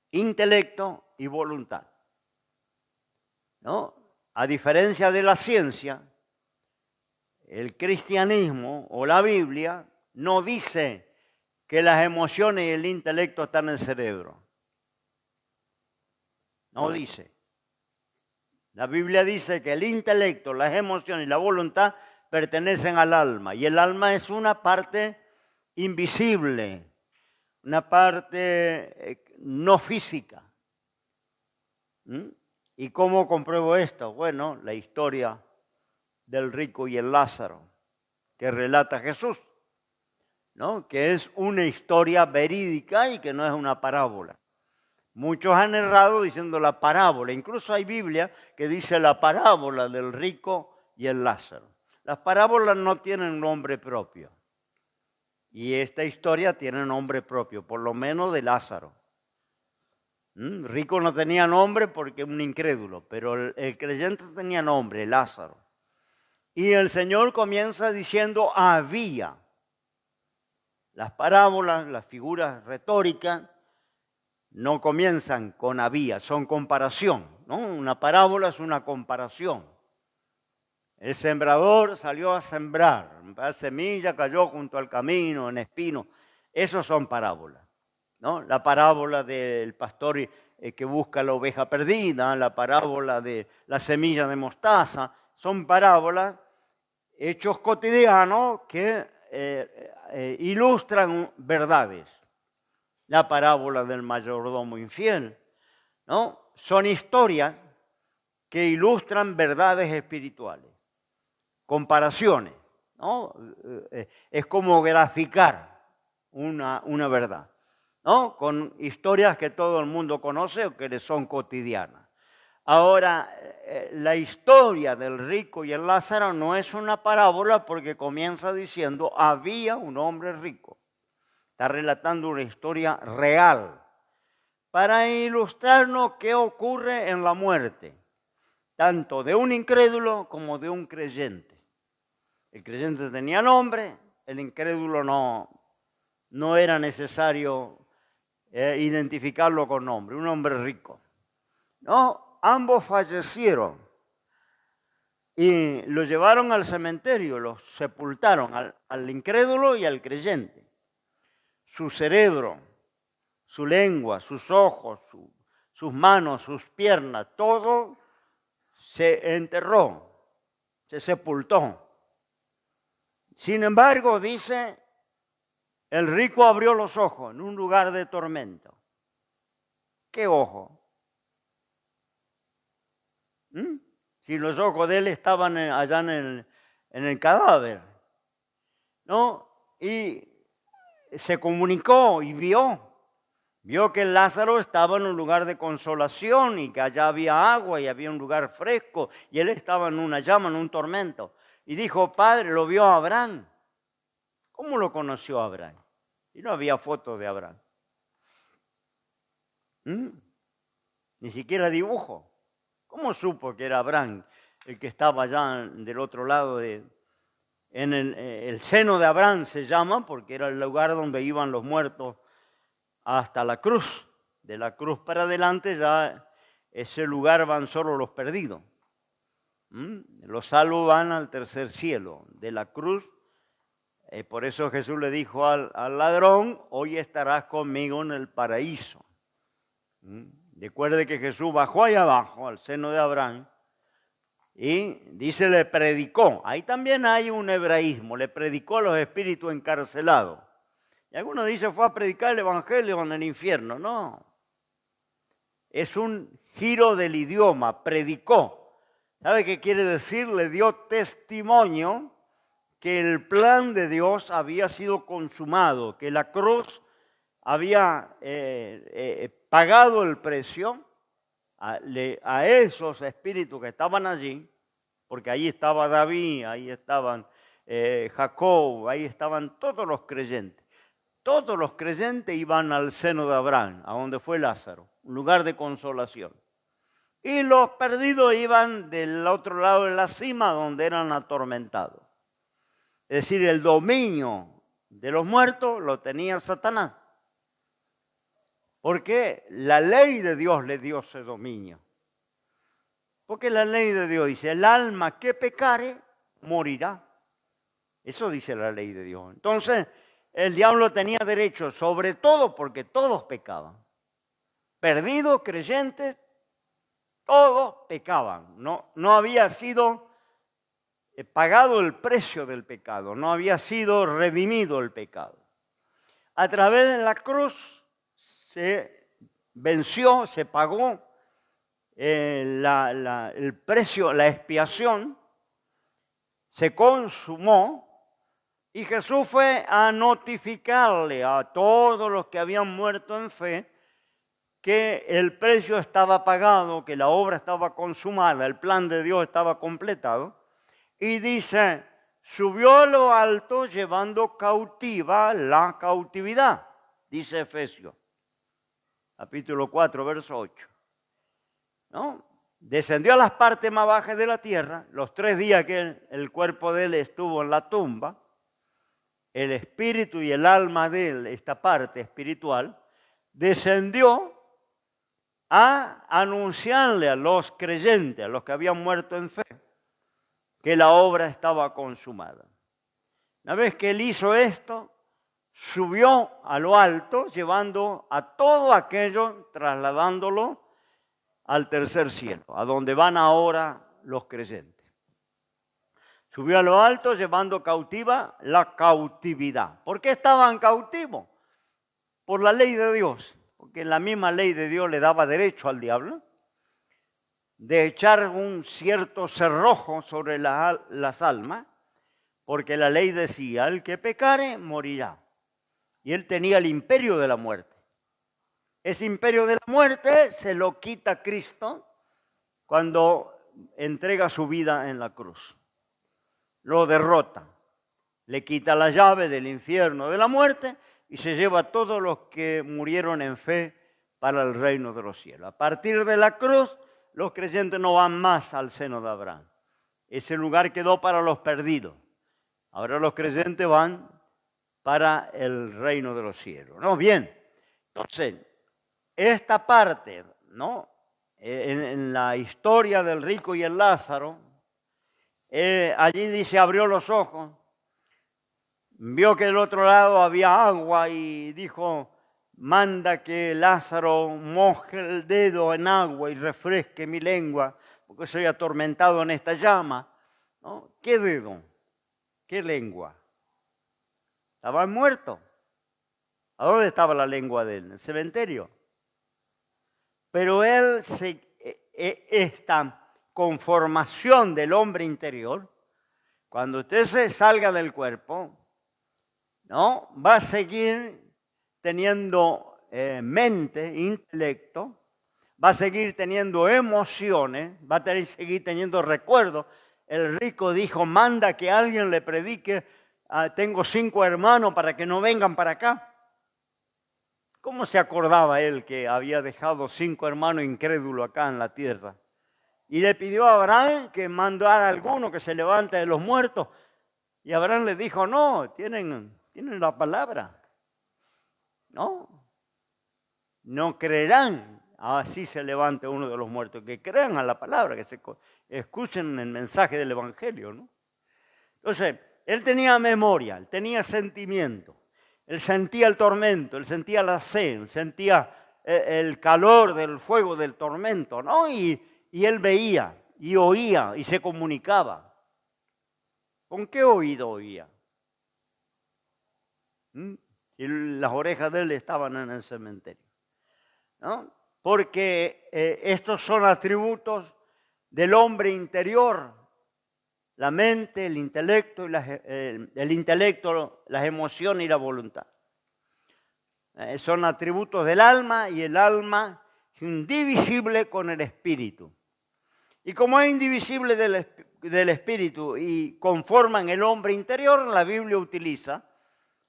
S1: intelecto y voluntad. ¿No? A diferencia de la ciencia, el cristianismo o la Biblia no dice que las emociones y el intelecto están en el cerebro. No dice. La Biblia dice que el intelecto, las emociones y la voluntad pertenecen al alma. Y el alma es una parte invisible, una parte no física. ¿Y cómo compruebo esto? Bueno, la historia del rico y el Lázaro, que relata Jesús, ¿no? Que es una historia verídica y que no es una parábola. Muchos han errado diciendo la parábola. Incluso hay Biblia que dice la parábola del rico y el Lázaro. Las parábolas no tienen nombre propio. Y esta historia tiene nombre propio, por lo menos de Lázaro. Rico no tenía nombre porque es un incrédulo, pero el creyente tenía nombre, Lázaro. Y el Señor comienza diciendo había. Las parábolas, las figuras retóricas, no comienzan con había, son comparación, ¿no? Una parábola es una comparación. El sembrador salió a sembrar, la semilla cayó junto al camino, en espinos. Esos son parábolas, ¿no? La parábola del pastor que busca la oveja perdida, la parábola de la semilla de mostaza, son parábolas, hechos cotidianos que ilustran verdades. La parábola del mayordomo infiel, ¿no? Son historias que ilustran verdades espirituales, comparaciones, ¿no? Es como graficar, una verdad, ¿no? Con historias que todo el mundo conoce o que le son cotidianas. Ahora, la historia del rico y el Lázaro no es una parábola porque comienza diciendo, había un hombre rico. Está relatando una historia real para ilustrarnos qué ocurre en la muerte, tanto de un incrédulo como de un creyente. El creyente tenía nombre, el incrédulo no era necesario identificarlo con nombre, un hombre rico. No, ambos fallecieron y lo llevaron al cementerio, los sepultaron al incrédulo y al creyente. Su cerebro, su lengua, sus ojos, sus manos, sus piernas, todo se enterró, se sepultó. Sin embargo, dice, el rico abrió los ojos en un lugar de tormento. ¿Qué ojo? Si los ojos de él estaban allá en el cadáver, ¿no? Y se comunicó y vio que Lázaro estaba en un lugar de consolación y que allá había agua y había un lugar fresco y él estaba en una llama, en un tormento. Y dijo, Padre, lo vio Abraham. ¿Cómo lo conoció Abraham? Y no había foto de Abraham. Ni siquiera dibujo. ¿Cómo supo que era Abraham el que estaba allá del otro lado en el seno de Abraham se llama, porque era el lugar donde iban los muertos hasta la cruz. De la cruz para adelante ya ese lugar van solo los perdidos. Los salvos van al tercer cielo. De la cruz, por eso Jesús le dijo al ladrón, hoy estarás conmigo en el paraíso. Recuerde que Jesús bajó allá abajo, al seno de Abraham, y dice, le predicó. Ahí también hay un hebraísmo, le predicó a los espíritus encarcelados. Y algunos dicen, fue a predicar el evangelio en el infierno. No, es un giro del idioma, predicó. ¿Sabe qué quiere decir? Le dio testimonio que el plan de Dios había sido consumado, que la cruz había pagado el precio a esos espíritus que estaban allí, porque ahí estaba David, ahí estaban Jacob, ahí estaban todos los creyentes. Todos los creyentes iban al seno de Abraham, a donde fue Lázaro, un lugar de consolación. Y los perdidos iban del otro lado de la cima, donde eran atormentados. Es decir, el dominio de los muertos lo tenía Satanás. Porque la ley de Dios le dio ese dominio. Porque la ley de Dios dice, el alma que pecare, morirá. Eso dice la ley de Dios. Entonces, el diablo tenía derecho sobre todo porque todos pecaban. Perdidos, creyentes, todos pecaban. No había sido pagado el precio del pecado. No había sido redimido el pecado. A través de la cruz se venció, se pagó el precio, la expiación, se consumó y Jesús fue a notificarle a todos los que habían muerto en fe que el precio estaba pagado, que la obra estaba consumada, el plan de Dios estaba completado. Y dice, subió a lo alto llevando cautiva la cautividad, dice Efesios, capítulo 4, verso 8. ¿No? Descendió a las partes más bajas de la tierra, los 3 días que el cuerpo de él estuvo en la tumba, el espíritu y el alma de él, esta parte espiritual, descendió a anunciarle a los creyentes, a los que habían muerto en fe, que la obra estaba consumada. Una vez que él hizo esto, subió a lo alto, llevando a todo aquello, trasladándolo al tercer cielo, a donde van ahora los creyentes. Subió a lo alto, llevando cautiva la cautividad. ¿Por qué estaban cautivos? Por la ley de Dios, porque la misma ley de Dios le daba derecho al diablo de echar un cierto cerrojo sobre las almas, porque la ley decía, el que pecare morirá. y él tenía el imperio de la muerte. Ese imperio de la muerte se lo quita Cristo cuando entrega su vida en la cruz. Lo derrota, le quita la llave del infierno, de la muerte, y se lleva a todos los que murieron en fe para el reino de los cielos. A partir de la cruz, los creyentes no van más al seno de Abraham. Ese lugar quedó para los perdidos. Ahora los creyentes van para el reino de los cielos. ¿No? Bien, entonces, esta parte, ¿no? En la historia del rico y el Lázaro, allí dice, abrió los ojos, vio que del otro lado había agua y dijo, manda que Lázaro moje el dedo en agua y refresque mi lengua, porque soy atormentado en esta llama. ¿No? ¿Qué dedo? ¿Qué lengua? Estaban muertos. ¿A dónde estaba la lengua de él? En el cementerio. Pero él, esta conformación del hombre interior, cuando usted se salga del cuerpo, ¿no? Va a seguir teniendo mente, intelecto, va a seguir teniendo emociones, va a seguir teniendo recuerdos. El rico dijo, manda que alguien le predique, tengo 5 hermanos para que no vengan para acá. ¿Cómo se acordaba él que había dejado 5 hermanos incrédulos acá en la tierra? Y le pidió a Abraham que mandara a alguno que se levante de los muertos. Y Abraham le dijo, no, tienen la palabra. No creerán, así se levante uno de los muertos, que crean a la palabra, que se escuchen el mensaje del Evangelio, ¿no? Entonces, él tenía memoria, él tenía sentimiento, él sentía el tormento, él sentía la sed, él sentía el calor del fuego del tormento, ¿no? Y él veía y oía y se comunicaba. ¿Con qué oído oía? Y las orejas de él estaban en el cementerio, ¿no? Porque estos son atributos del hombre interior, la mente, el intelecto, las emociones y la voluntad. Son atributos del alma y el alma es indivisible con el espíritu. Y como es indivisible del espíritu y conforman el hombre interior, la Biblia utiliza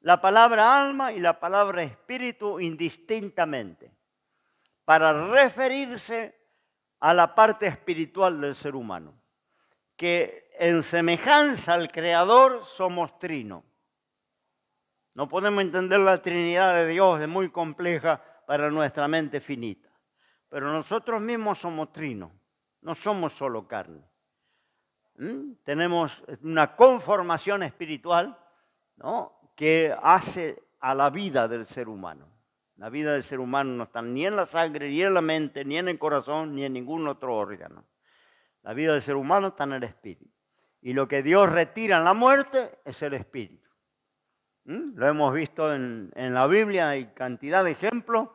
S1: la palabra alma y la palabra espíritu indistintamente para referirse a la parte espiritual del ser humano, que en semejanza al Creador somos trino. No podemos entender la Trinidad de Dios, es muy compleja para nuestra mente finita, pero nosotros mismos somos trino, no somos solo carne. Tenemos una conformación espiritual, ¿no?, que hace a la vida del ser humano. La vida del ser humano no está ni en la sangre, ni en la mente, ni en el corazón, ni en ningún otro órgano. La vida del ser humano está en el espíritu. Y lo que Dios retira en la muerte es el espíritu. Lo hemos visto en la Biblia, hay cantidad de ejemplos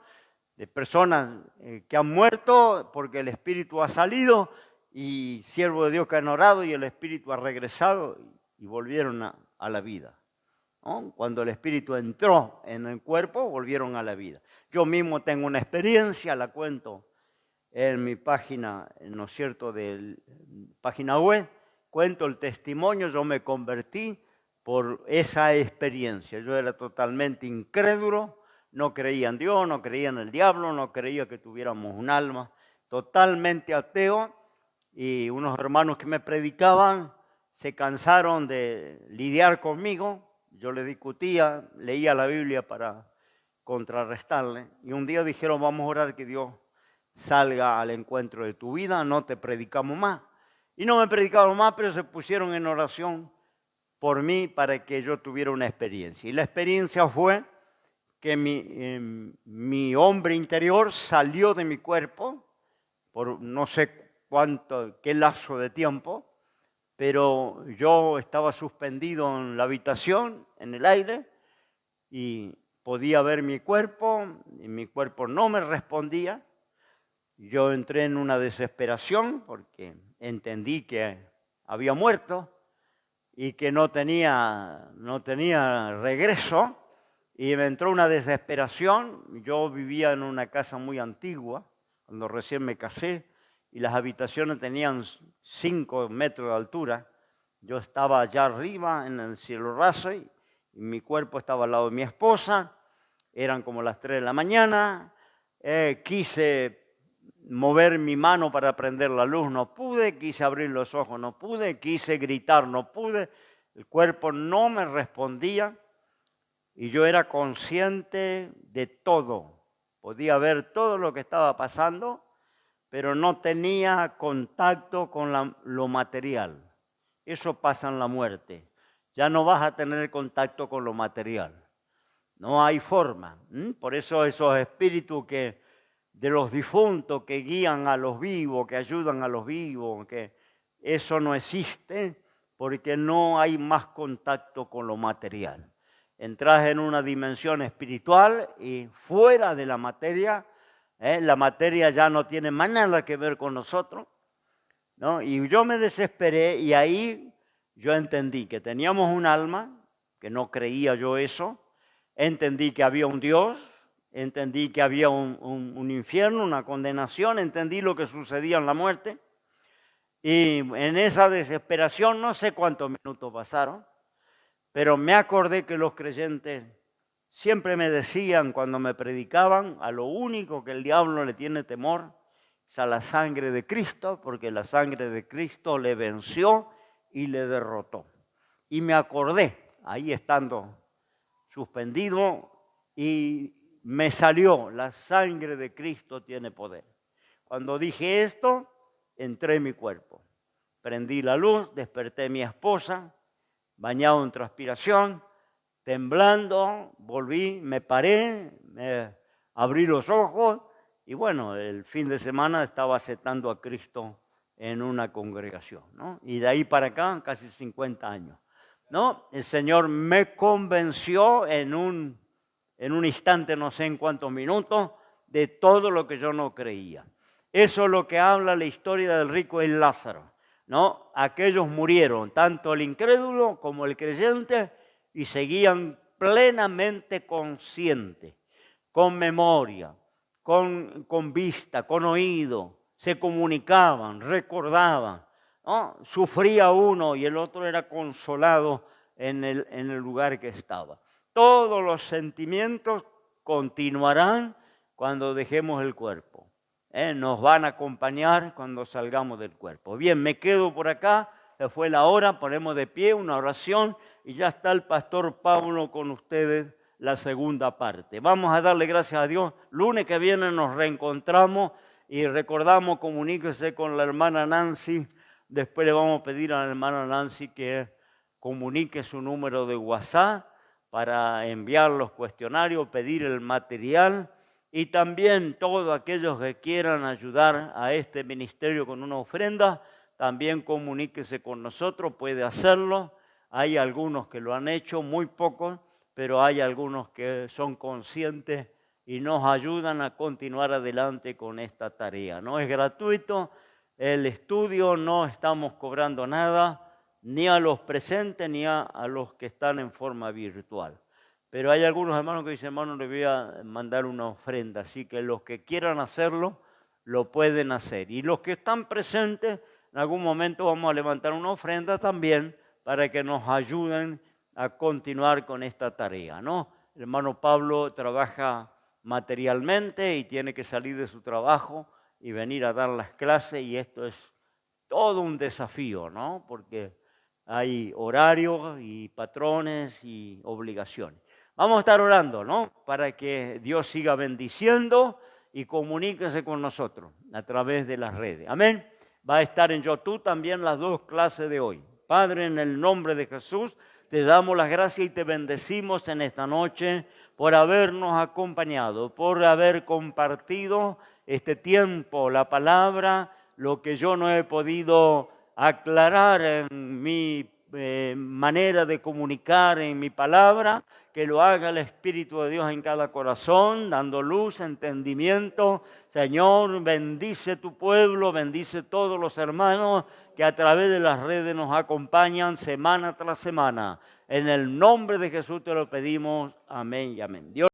S1: de personas que han muerto porque el espíritu ha salido y siervos de Dios que han orado y el espíritu ha regresado y volvieron a la vida. ¿No? Cuando el espíritu entró en el cuerpo, volvieron a la vida. Yo mismo tengo una experiencia, la cuento en mi página, ¿no es cierto?, de página web, cuento el testimonio, yo me convertí por esa experiencia. Yo era totalmente incrédulo, no creía en Dios, no creía en el diablo, no creía que tuviéramos un alma, totalmente ateo, y unos hermanos que me predicaban se cansaron de lidiar conmigo. Yo le discutía, leía la Biblia para contrarrestarle, y un día dijeron, vamos a orar que Dios salga al encuentro de tu vida, no te predicamos más. Y no me predicaron más, pero se pusieron en oración por mí para que yo tuviera una experiencia. Y la experiencia fue que mi hombre interior salió de mi cuerpo por no sé qué lapso de tiempo, pero yo estaba suspendido en la habitación, en el aire, y podía ver mi cuerpo, y mi cuerpo no me respondía. Yo entré en una desesperación porque entendí que había muerto y que no tenía regreso, y me entró una desesperación. Yo vivía en una casa muy antigua, cuando recién me casé, y las habitaciones tenían 5 metros de altura. Yo estaba allá arriba en el cielo raso y mi cuerpo estaba al lado de mi esposa. Eran como las 3 de la mañana. Quise mover mi mano para prender la luz, no pude. Quise abrir los ojos, no pude. Quise gritar, no pude. El cuerpo no me respondía y yo era consciente de todo. Podía ver todo lo que estaba pasando, pero no tenía contacto con lo material. Eso pasa en la muerte. Ya no vas a tener contacto con lo material. No hay forma. Por eso esos espíritus de los difuntos que guían a los vivos, que ayudan a los vivos, que eso no existe porque no hay más contacto con lo material. Entras en una dimensión espiritual y fuera de la materia ya no tiene más nada que ver con nosotros, ¿no? Y yo me desesperé y ahí yo entendí que teníamos un alma, que no creía yo eso, entendí que había un Dios, entendí que había un infierno, una condenación, entendí lo que sucedía en la muerte. Y en esa desesperación, no sé cuántos minutos pasaron, pero me acordé que los creyentes siempre me decían cuando me predicaban, a lo único que el diablo le tiene temor es a la sangre de Cristo, porque la sangre de Cristo le venció y le derrotó. Y me acordé, ahí estando suspendido, y me salió, la sangre de Cristo tiene poder. Cuando dije esto, entré en mi cuerpo. Prendí la luz, desperté a mi esposa, bañado en transpiración, temblando, volví, me paré, me abrí los ojos y bueno, el fin de semana estaba aceptando a Cristo en una congregación, ¿no? Y de ahí para acá, casi 50 años, ¿no? El Señor me convenció en un instante, no sé en cuántos minutos, de todo lo que yo no creía. Eso es lo que habla la historia del rico y Lázaro, ¿no? Aquellos murieron, tanto el incrédulo como el creyente, y seguían plenamente conscientes, con memoria, con vista, con oído, se comunicaban, recordaban, ¿no? Sufría uno y el otro era consolado en el lugar que estaba. Todos los sentimientos continuarán cuando dejemos el cuerpo. Nos van a acompañar cuando salgamos del cuerpo. Bien, me quedo por acá. Fue la hora, ponemos de pie una oración y ya está el pastor Pablo con ustedes la segunda parte. Vamos a darle gracias a Dios. Lunes que viene nos reencontramos y recordamos, comuníquese con la hermana Nancy. Después le vamos a pedir a la hermana Nancy que comunique su número de WhatsApp para enviar los cuestionarios, pedir el material. Y también todos aquellos que quieran ayudar a este ministerio con una ofrenda, también comuníquese con nosotros, puede hacerlo. Hay algunos que lo han hecho, muy pocos, pero hay algunos que son conscientes y nos ayudan a continuar adelante con esta tarea. No es gratuito el estudio, no estamos cobrando nada, ni a los presentes ni a los que están en forma virtual. Pero hay algunos hermanos que dicen, hermano, le voy a mandar una ofrenda, así que los que quieran hacerlo, lo pueden hacer. Y los que están presentes, en algún momento vamos a levantar una ofrenda también para que nos ayuden a continuar con esta tarea, ¿no? El hermano Pablo trabaja materialmente y tiene que salir de su trabajo y venir a dar las clases y esto es todo un desafío, ¿no? Porque hay horarios y patrones y obligaciones. Vamos a estar orando, ¿no? Para que Dios siga bendiciendo y comuníquese con nosotros a través de las redes. Amén. Va a estar en YouTube también las 2 clases de hoy. Padre, en el nombre de Jesús, te damos las gracias y te bendecimos en esta noche por habernos acompañado, por haber compartido este tiempo, la palabra, lo que yo no he podido aclarar en mi manera de comunicar, en mi palabra, que lo haga el Espíritu de Dios en cada corazón, dando luz, entendimiento. Señor, bendice tu pueblo, bendice todos los hermanos que a través de las redes nos acompañan semana tras semana. En el nombre de Jesús te lo pedimos. Amén y amén. Dios